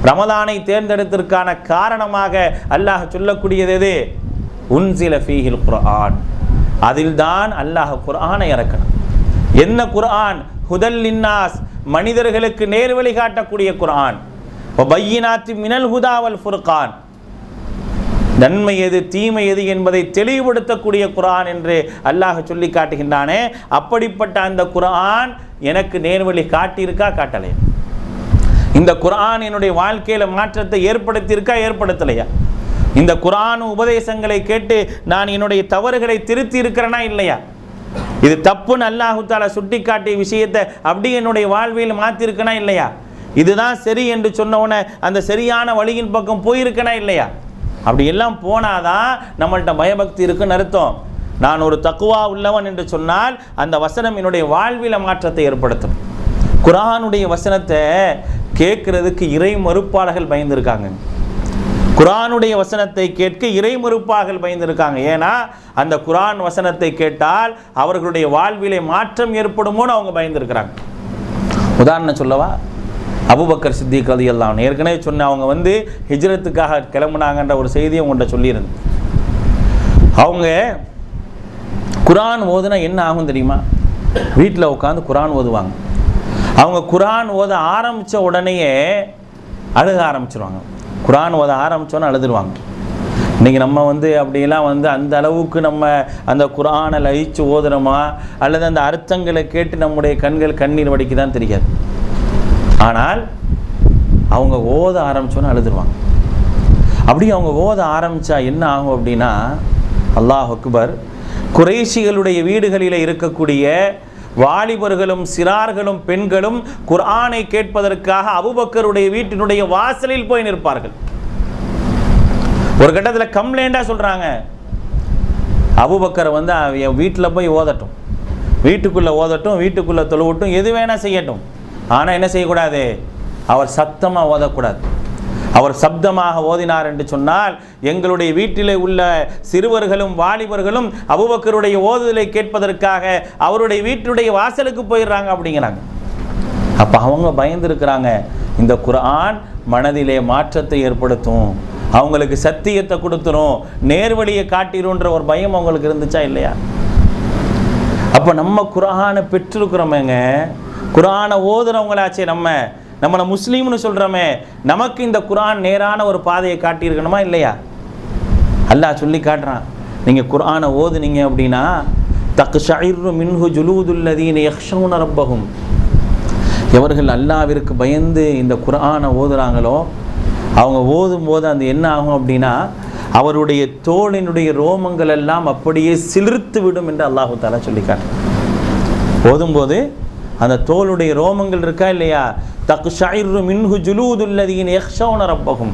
Speaker 1: ரமலானை தேர்ந்தெடுத்ததற்கான காரணமாக அல்லாஹ் சொல்லக்கூடியது எது? உன்சில ஃபீஹில் குர்ஆன், அதில் தான் அல்லாஹ் குர்ஆனை இறக்கணும். என்ன குர்ஆன்? ஹுதல் லின்னாஸ், மனிதர்களுக்கு நேர்வழி காட்டக்கூடிய குர்ஆன். வபையினாத்தி மினல் ஹுதா வல் ஃபுர்கான், நன்மை எது தீமை எது என்பதை தெளிவுபடுத்தக்கூடிய குர்ஆன் என்று அல்லாஹ் சொல்லி காட்டுகின்றானே. அப்படிப்பட்ட அந்த குர்ஆன் எனக்கு நேர்வழி காட்டியிருக்கா, காட்டலையா? இந்த குர்ஆன் என்னுடைய வாழ்க்கையில் மாற்றத்தை ஏற்படுத்தியிருக்கா, ஏற்படுத்தலையா? இந்த குர்ஆன் உபதேசங்களை கேட்டு நான் என்னுடைய தவறுகளை திருத்தி இருக்கிறேனா, இல்லையா? இது தப்புன்னு அல்லாஹு தாலா சுட்டி காட்டிய விஷயத்தை அப்படி என்னுடைய வாழ்வில் மாற்றிருக்கனா, இல்லையா? இதுதான் சரி என்று சொன்னவன அந்த சரியான வழியின் பக்கம் போயிருக்கனா, இல்லையா? அப்படி எல்லாம் போனாதான் நம்மள்கிட்ட பயபக்தி இருக்குன்னு அர்த்தம். நான் ஒரு தக்குவா உள்ளவன் என்று சொன்னால் அந்த வசனம் என்னுடைய வாழ்வில் மாற்றத்தை ஏற்படுத்தும். குர்ஆனுடைய வசனத்தை கேட்கறதுக்கு இறை மறுப்பாளர்கள் பயந்துருக்காங்க. குர்ஆனுடைய வசனத்தை கேட்க இறை மறுப்பாளர்கள் பயந்துருக்காங்க. ஏன்னா அந்த குர்ஆன் வசனத்தை கேட்டால் அவர்களுடைய வாழ்விலே மாற்றம் ஏற்படுமோன்னு அவங்க பயந்துருக்கிறாங்க. உதாரணம் சொல்லவா? அபூபக்கர் சித்திக் ரலியல்லாஹு அன்ஹு, ஏற்கனவே சொன்ன அவங்க ஹிஜ்ரத்துக்காக கிளம்புனாங்கன்ற ஒரு செய்தியை உங்கள்கிட்ட சொல்லியிருந்தேன். அவங்க குர்ஆன் ஓதுனா என்ன ஆகும் தெரியுமா? வீட்டில் உட்காந்து குர்ஆன் ஓதுவாங்க. அவங்க குர்ஆன் ஓத ஆரம்பித்த உடனேயே அழுக ஆரம்பிச்சிருவாங்க. குர்ஆன் ஓத ஆரம்பித்தோன்னு அழுதுருவாங்க. இன்றைக்கி நம்ம அப்படியெல்லாம் அந்த அளவுக்கு நம்ம அந்த குர்ஆனை லயிச்சு ஓதுறோமா, அல்லது அந்த அர்த்தங்களை கேட்டு நம்முடைய கண்கள் கண்ணீர் வடிக்க தான் தெரியாது. ஆனால் அவங்க ஓத ஆரம்பித்தோன்னு அழுதுருவாங்க. அப்படி அவங்க ஓத ஆரம்பித்தா என்ன ஆகும் அப்படின்னா, அல்லாஹ் அக்பர், குறைஷிகளுடைய வீடுகளில் இருக்கக்கூடிய வாலிபர்களும் சிறார்களும் பெண்களும் குர்ஆனை கேட்பதற்காக அபூபக்கருடைய வீட்டினுடைய வாசலில் போய் நிற்பார்கள். ஒரு கட்டத்தில் கம்ப்ளைண்டாக சொல்கிறாங்க, அபூபக்கரை என் வீட்டில் போய் ஓதட்டும், வீட்டுக்குள்ளே ஓதட்டும், வீட்டுக்குள்ளே தொழுவட்டும், எது வேணால் செய்யட்டும். ஆனால் என்ன செய்யக்கூடாது? அவர் சத்தமாக ஓதக்கூடாது. அவர் சப்தமாக ஓதினார் என்று சொன்னால் எங்களுடைய வீட்டிலே உள்ள சிறுவர்களும் வாலிபர்களும் அபூபக்கருடைய ஓதுதலை கேட்பதற்காக அவருடைய வீட்டுடைய வாசலுக்கு போயிடுறாங்க அப்படிங்கிறாங்க. அப்போ அவங்க பயந்துருக்கிறாங்க, இந்த குர்ஆன் மனதிலே மாற்றத்தை ஏற்படுத்தும், அவங்களுக்கு சத்தியத்தை கொடுத்துரும், நேர்வழியை காட்டிடும்ன்ற ஒரு பயம் அவங்களுக்கு இருந்துச்சா, இல்லையா? அப்போ நம்ம குர்ஆனை பெற்றிருக்கிறோமேங்க, குர்ஆனை ஓதுறவங்களாச்சே, நம்மளை முஸ்லீம்னு சொல்கிறோமே, நமக்கு இந்த குர்ஆன் நேரான ஒரு பாதையை காட்டியிருக்கணுமா, இல்லையா? அல்லாஹ் சொல்லி காட்டுறான், நீங்கள் குர்ஆனை ஓதுனீங்க அப்படின்னா தக்ஷஇரு மின்ஹு ஜுலூதுல்லதீன யக்ஷூன ரப்பஹும், எவர்கள் அல்லாஹ்விற்கு பயந்து இந்த குர்ஆனை ஓதுறாங்களோ அவங்க ஓதும்போது அந்த என்ன ஆகும் அப்படின்னா அவருடைய தோளினுடைய ரோமங்கள் எல்லாம் அப்படியே சிலிர்த்து விடும் என்று அல்லாஹு தஆலா சொல்லி காட்டுறான். ஓதும்போது அந்த தோளுடைய ரோமங்கள் இருக்கா இல்லையா, தக்ஷஇரு மின்ஹு ஜுலூதுல்லதீன யக்ஷூன ரப்பஹும்,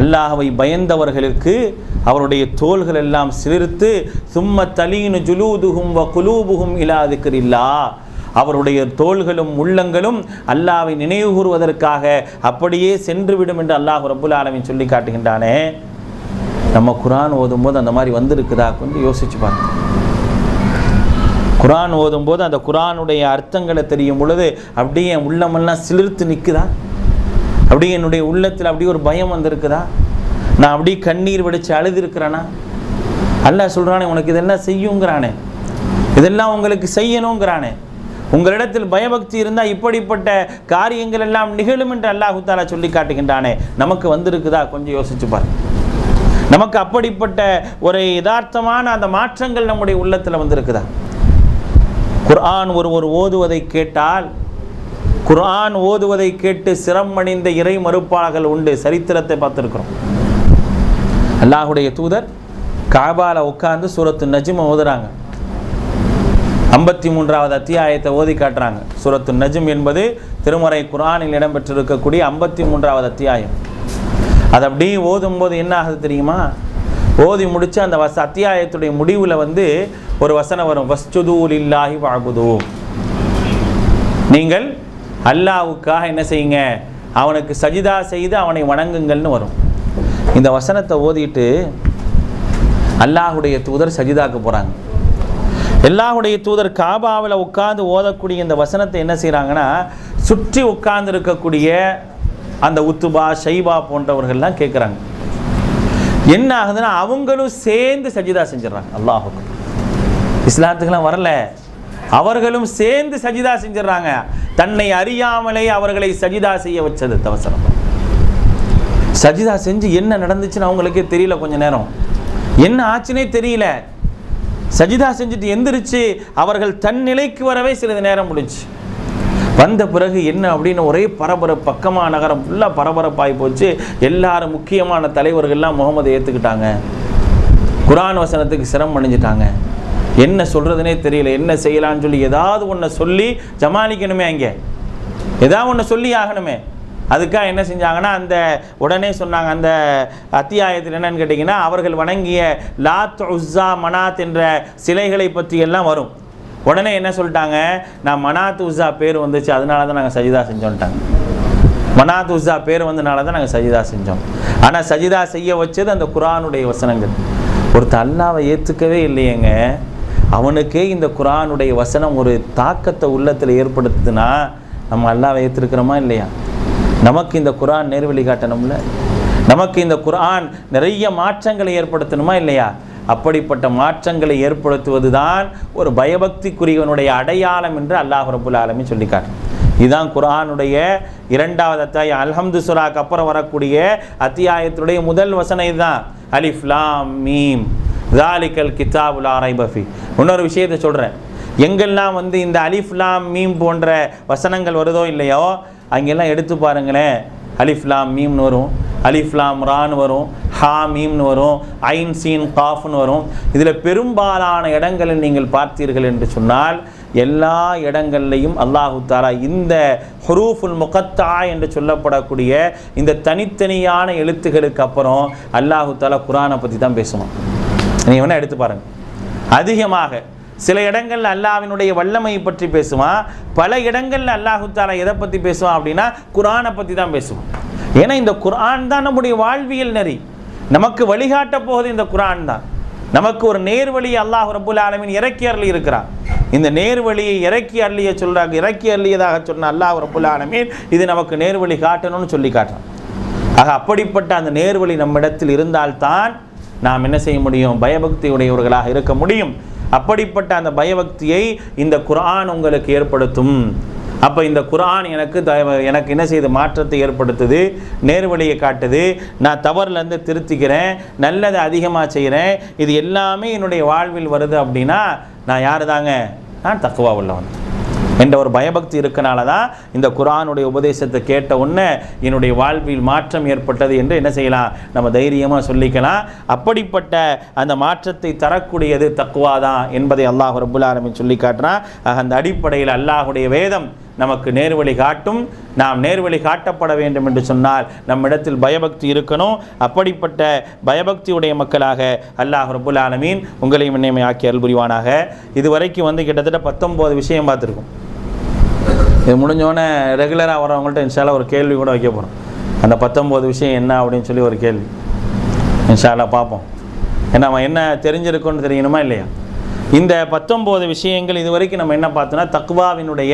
Speaker 1: அல்லாஹ்வை பயந்தவர்களுக்கு அவருடைய தோள்கள் எல்லாம் சிலிர்த்து, சும்ம தலீனு ஜுலூதுஹும் வ குலூபுஹும் இலா திக்ரில்லாஹ், அவருடைய தோள்களும் உள்ளங்களும் அல்லாஹ்வை நினைவு கூறுவதற்காக அப்படியே சென்றுவிடும் என்று அல்லாஹ் ரப்புல் ஆலமீன் சொல்லி காட்டுகின்றானே. நம்ம குர்ஆன் ஓதும்போது அந்த மாதிரி வந்திருக்குதா கொஞ்சம் யோசிச்சு பாருங்க. குர்ஆன் ஓதும்போது அந்த குர்ஆனுடைய அர்த்தங்களை தெரியும் பொழுது அப்படியே என் உள்ளமெல்லாம் சிலிர்த்து நிற்குதா? அப்படியே என்னுடைய உள்ளத்தில் அப்படியே ஒரு பயம் வந்திருக்குதா? நான் அப்படியே கண்ணீர் வடித்து அழுதுருக்கிறேனா? அல்லாஹ் சொல்கிறானே உனக்கு இதெல்லாம் செய்யுங்கிறானே, இதெல்லாம் உங்களுக்கு செய்யணுங்கிறானே. உங்களிடத்தில் பயபக்தி இருந்தால் இப்படிப்பட்ட காரியங்கள் எல்லாம் நிகழும் என்று அல்லாஹ் தஆலா சொல்லி காட்டுகின்றானே. நமக்கு வந்திருக்குதா கொஞ்சம் யோசிச்சு பாருங்க. நமக்கு அப்படிப்பட்ட ஒரு யதார்த்தமான அந்த மாற்றங்கள் நம்முடைய உள்ளத்தில் வந்திருக்குதா? குர்ஆன் ஒருவர் ஓதுவதை கேட்டால், குர்ஆன் ஓதுவதை கேட்டு சிரமடைந்த இறை மறுப்பாளர்கள் உண்டு. சரித்திரத்தை பார்த்துருக்கிறோம். அல்லாஹுடைய தூதர் காபால உட்கார்ந்து சூரத்து நஜ்ம் ஓதுறாங்க. 53வது அத்தியாயத்தை ஓதி காட்டுறாங்க. சூரத்து நஜ்ம் என்பது திருமறை குர்ஆனில் இடம்பெற்றிருக்கக்கூடிய 53வது அத்தியாயம். அது அப்படியே ஓதும்போது என்ன ஆகுது தெரியுமா? ஓதி முடிச்சு அந்த அத்தியாயத்துடைய முடிவில் ஒரு வசனம் வரும், வஸ்ஜுது லில்லாஹி வஅபுது. நீங்கள் அல்லாஹ்வுக்காக என்ன செய்யுங்க, அவனுக்கு சஜிதா செய்து அவனை வணங்குங்கள்னு வரும். இந்த வசனத்தை ஓதிட்டு அல்லாஹுடைய தூதர் சஜிதாக்கு போகிறாங்க. அல்லாஹுடைய தூதர் காபாவில் உட்கார்ந்து ஓதக்கூடிய இந்த வசனத்தை என்ன செய்கிறாங்கன்னா, சுற்றி உட்கார்ந்து இருக்கக்கூடிய அந்த உத்துபா ஷைபா போன்றவர்கள்லாம் கேட்குறாங்க. என்ன ஆகுதுன்னா அவங்களும் சேர்ந்து சஜிதா செஞ்சிடறாங்க. அல்லாஹ் இஸ்லாத்துக்கெல்லாம் வரல, அவர்களும் சேர்ந்து சஜிதா செஞ்சிடறாங்க. தன்னை அறியாமலே அவர்களை சஜிதா செய்ய வச்சது தவசரம். சஜிதா செஞ்சு என்ன நடந்துச்சுன்னு அவங்களுக்கே தெரியல. கொஞ்ச நேரம் என்ன ஆச்சுன்னே தெரியல. சஜிதா செஞ்சுட்டு எந்திரிச்சு அவர்கள் தன் நிலைக்கு வரவே சிறிது நேரம் முடிஞ்சு. வந்த பிறகு என்ன அப்படின்னு ஒரே பரபரப்பு, பக்கமாக நகரம் ஃபுல்லாக பரபரப்பாகி போச்சு. எல்லாரும் முக்கியமான தலைவர்கள்லாம் முகமது ஏற்றுக்கிட்டாங்க. குர்ஆன் வசனத்துக்கு சிரமம் அடைஞ்சிட்டாங்க. என்ன சொல்கிறதுனே தெரியல, என்ன செய்யலான்னு சொல்லி ஏதாவது ஒன்று சொல்லி ஜமாளிக்கணுமே, அங்கே ஏதாவது ஒன்று சொல்லி ஆகணுமே. அதுக்காக என்ன செஞ்சாங்கன்னா, அந்த உடனே சொன்னாங்க, அந்த அத்தியாயத்தில் என்னன்னு கேட்டிங்கன்னா, அவர்கள் வணங்கிய லாத் உஸ்ஸா மனாத் என்ற சிலைகளை பற்றி எல்லாம் வரும். உடனே என்ன சொல்லிட்டாங்க, நான் மனாத் உஸ்ஸா பேர் வந்துச்சு அதனால தான் நாங்கள் சஜிதா செஞ்சோன்ட்டாங்க. மனாத் உஸ்ஸா பேர் வந்தனால தான் நாங்கள் சஜிதா செஞ்சோம். ஆனால் சஜிதா செய்ய வச்சது அந்த குர்ஆனுடைய வசனங்கள். ஒருத்தர் அல்லாஹ்வை ஏற்றுக்கவே இல்லையேங்க, அவனுக்கே இந்த குர்ஆனுடைய வசனம் ஒரு தாக்கத்தை உள்ளத்தில் ஏற்படுத்துதுன்னா நம்ம அல்லாஹ்வை ஏற்றிருக்கிறோமா இல்லையா? நமக்கு இந்த குர்ஆன் நேர்வழி காட்டணும்ல, நமக்கு இந்த குர்ஆன் நிறைய மாற்றங்களை ஏற்படுத்தணுமா இல்லையா? அப்படிப்பட்ட மாற்றங்களை ஏற்படுத்துவது தான் ஒரு பயபக்திக்குரியவனுடைய அடையாளம் என்று அல்லாஹ் ரப்புல் ஆலமீன் சொல்லி காட்டுறான். இதுதான் குர்ஆனுடைய 2வது அத்தியாயம் அல்ஹம்து சூராக்கு அப்புறம் வரக்கூடிய அத்தியாயத்துடைய முதல் வசனம் இதுதான். அலிஃப் லாம் மீம் ஸாலிகல் கிதாபு லா ரைப ஃபீ. இன்னொரு விஷயத்தை சொல்கிறேன், எங்கெல்லாம் இந்த அலிஃப் லாம் மீம் போன்ற வசனங்கள் வருதோ இல்லையோ அங்கெல்லாம் எடுத்து பாருங்களேன். அலிஃப் லாம் மீம்னு வரும், அலிஃப் லாம் ரான்னு வரும், ஹா மீம்னு வரும், ஐன் சீன் காஃப்னு வரும். இதில் பெரும்பாலான இடங்களில் நீங்கள் பார்த்தீர்கள் என்று சொன்னால் எல்லா இடங்கள்லையும் அல்லாஹு தஆலா இந்த ஹுரூஃபுல் முகத்தா என்று சொல்லப்படக்கூடிய இந்த தனித்தனியான எழுத்துக்களுக்கு அப்புறம் அல்லாஹு தஆலா குர்ஆனை பற்றி தான் பேசுவான். நீங்கள் வேணால் எடுத்து பாருங்கள். அதிகமாக சில இடங்களில் அல்லாஹ்வினுடைய வல்லமையை பற்றி பேசுவான், பல இடங்களில் அல்லாஹு தஆலா எதை பற்றி பேசுவான் அப்படின்னா குர்ஆனை பற்றி தான் பேசுவான். ஏன்னா இந்த குர்ஆன் தான் நம்முடைய வாழ்வியல் நெறி, நமக்கு வழிகாட்ட போகுது இந்த குர்ஆன் தான். நமக்கு ஒரு நேர்வழியை அல்லாஹ் ரப்புல் ஆலமீன் இறக்கி அருளி இருக்கிறான். இந்த நேர்வழியை இறக்கி அருளியதாக சொன்ன அல்லாஹ் ரப்புல் ஆலமீன் இது நமக்கு நேர்வழி காட்டணும்னு சொல்லி காட்டுறான். ஆக அப்படிப்பட்ட அந்த நேர்வழி நம்மிடத்தில் இருந்தால்தான் நாம் என்ன செய்ய முடியும், பயபக்தியுடையவர்களாக இருக்க முடியும். அப்படிப்பட்ட அந்த பயபக்தியை இந்த குர்ஆன் உங்களுக்கு ஏற்படுத்தும். அப்போ இந்த குர்ஆன் எனக்கு என்ன செய்யுது, மாற்றத்தை ஏற்படுத்துது, நேர்வழியை காட்டுது. நான் தவறுலேருந்து திருத்திக்கிறேன், நல்லதை அதிகமாக செய்கிறேன், இது எல்லாமே என்னுடைய வாழ்வில் வருது அப்படின்னா நான் யார் தாங்க, நான் தக்வா உள்ளவன் என்ற ஒரு பயபக்தி இருக்கனால தான் இந்த குர்ஆனுடைய உபதேசத்தை கேட்ட உடனே என்னுடைய வாழ்வில் மாற்றம் ஏற்பட்டது என்று என்ன செய்யலாம், நம்ம தைரியமாக சொல்லிக்கலாம். அப்படிப்பட்ட அந்த மாற்றத்தை தரக்கூடியது தக்வா தான் என்பதை அல்லாஹ் ரப்புல் ஆலமீன் சொல்லி காட்டுறான். அந்த அடிப்படையில் அல்லாஹுடைய வேதம் நமக்கு நேர்வழி காட்டும். நாம் நேர்வழி காட்டப்பட வேண்டும் என்று சொன்னால் நம்மிடத்தில் பயபக்தி இருக்கணும். அப்படிப்பட்ட பயபக்தியுடைய மக்களாக அல்லாஹ் ரப்புல் ஆலமீன் உங்களையும் என்னையும் ஆக்கி அருள் புரிவானாக. இதுவரைக்கும் கிட்டத்தட்ட 19 விஷயம் பார்த்துருக்கோம். இது முடிஞ்சோடனே ரெகுலராக வரவங்கள்ட்ட இன்ஷால்லா ஒரு கேள்வி கூட வைக்க போகிறோம். அந்த 19 விஷயம் என்ன அப்படின்னு சொல்லி ஒரு கேள்வி. இன்ஷா அல்லாஹ் பார்ப்போம். ஏன்னா நம்ம என்ன தெரிஞ்சிருக்கோன்னு தெரியணுமா இல்லையா? இந்த 19 விஷயங்கள் இது வரைக்கும் நம்ம என்ன பார்த்தோம்னா தக்வாவினுடைய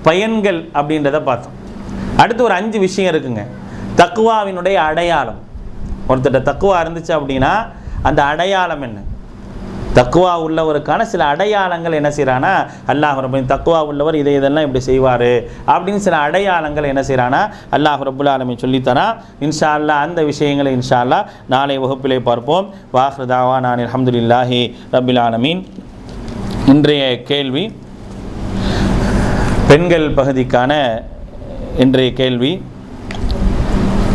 Speaker 1: பயன்கள் அப்படின்றத பார்த்தோம். அடுத்து ஒரு 5 விஷயம் இருக்குங்க. தக்வாவினுடைய அடையாளம். ஒருத்தட்ட தக்வா இருந்துச்சு அப்படின்னா அந்த அடையாளம் என்ன? தக்வா உள்ளவருக்கான சில அடையாளங்கள் என்ன செய்கிறானா அல்லாஹ் ரப்பல் தக்வா உள்ளவர் இதெல்லாம் இப்படி செய்வார் அப்படின்னு சில அடையாளங்கள் என்ன செய்கிறானா அல்லாஹ் ரப்புல் ஆலமீன் சொல்லித்தரா. இன்ஷா அல்லாஹ் அந்த விஷயங்களை இன்ஷா அல்லாஹ் நாளை வகுப்பிலே பார்ப்போம். வாஹிரு தாவானா அல்ஹம்துலில்லாஹி ரப்பில் ஆலமீன். இன்றைய கேள்வி பெண்கள் பகுதிக்கான இன்றைய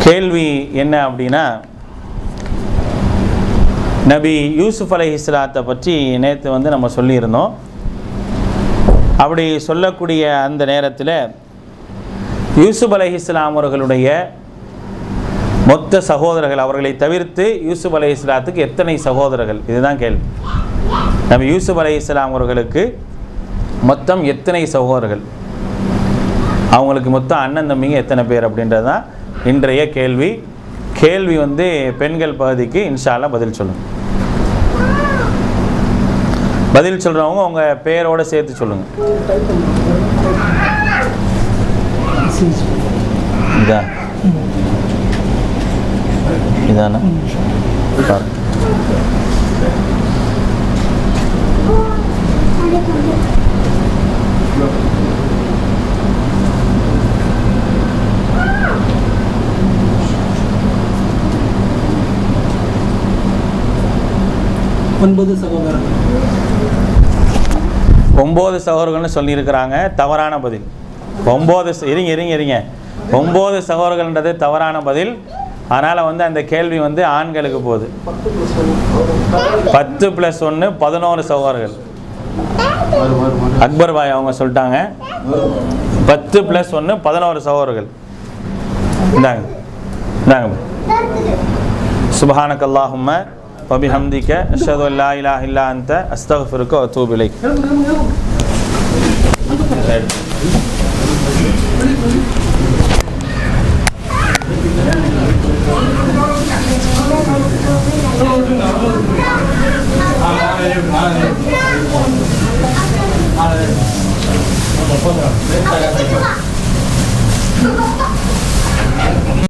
Speaker 1: கேள்வி என்ன அப்படின்னா, நபி யூசுப் அலைஹிஸ்ஸலாத்தை பற்றி நேற்று நம்ம சொல்லியிருந்தோம். அப்படி சொல்லக்கூடிய அந்த நேரத்தில் யூசுப் அலைஹிஸ்ஸலாம் அவர்களுடைய மொத்த சகோதரர்கள் அவர்களை தவிர்த்து யூசுப் அலைஹிஸ்ஸலாத்துக்கு எத்தனை சகோதரர்கள், இதுதான் கேள்வி. நபி யூசுப் அலைஹிஸ்ஸலாம் அவர்களுக்கு மொத்தம் எத்தனை சகோதரர்கள், அவங்களுக்கு மொத்தம் அண்ணன் தம்பிங்க எத்தனை பேர் அப்படின்றது தான் இன்றைய கேள்வி. பெண்கள் பகுதிக்கு இன்ஷா அல்லாஹ் பதில் சொல்லுங்கள். பதில் சொல்கிறவங்க உங்கள் பேரோடு சேர்த்து சொல்லுங்கள். இதானா? ஒன்பது சகோதரர்கள்னு சொல்லியிருக்கிறாங்க. தவறான பதில். 9 சகோதரர்கள்ன்றது தவறான பதில். அதனால் அந்த கேள்வி ஆண்களுக்கு போகுது. 10 + 1 11 சகோதரர்கள். அக்பர் பாய் அவங்க சொல்லிட்டாங்க 10 + 1 11 சகோதரர்கள். இந்தாங்க. சுப்ஹானக அல்லாஹும்ம வபிஹம்திக அஷ்ஹது அல்லா இலாஹ இல்லா அன்த அஸ்தக்ஃபிருக வ அத்தூபு இலைக்.
Speaker 2: Hallelujah.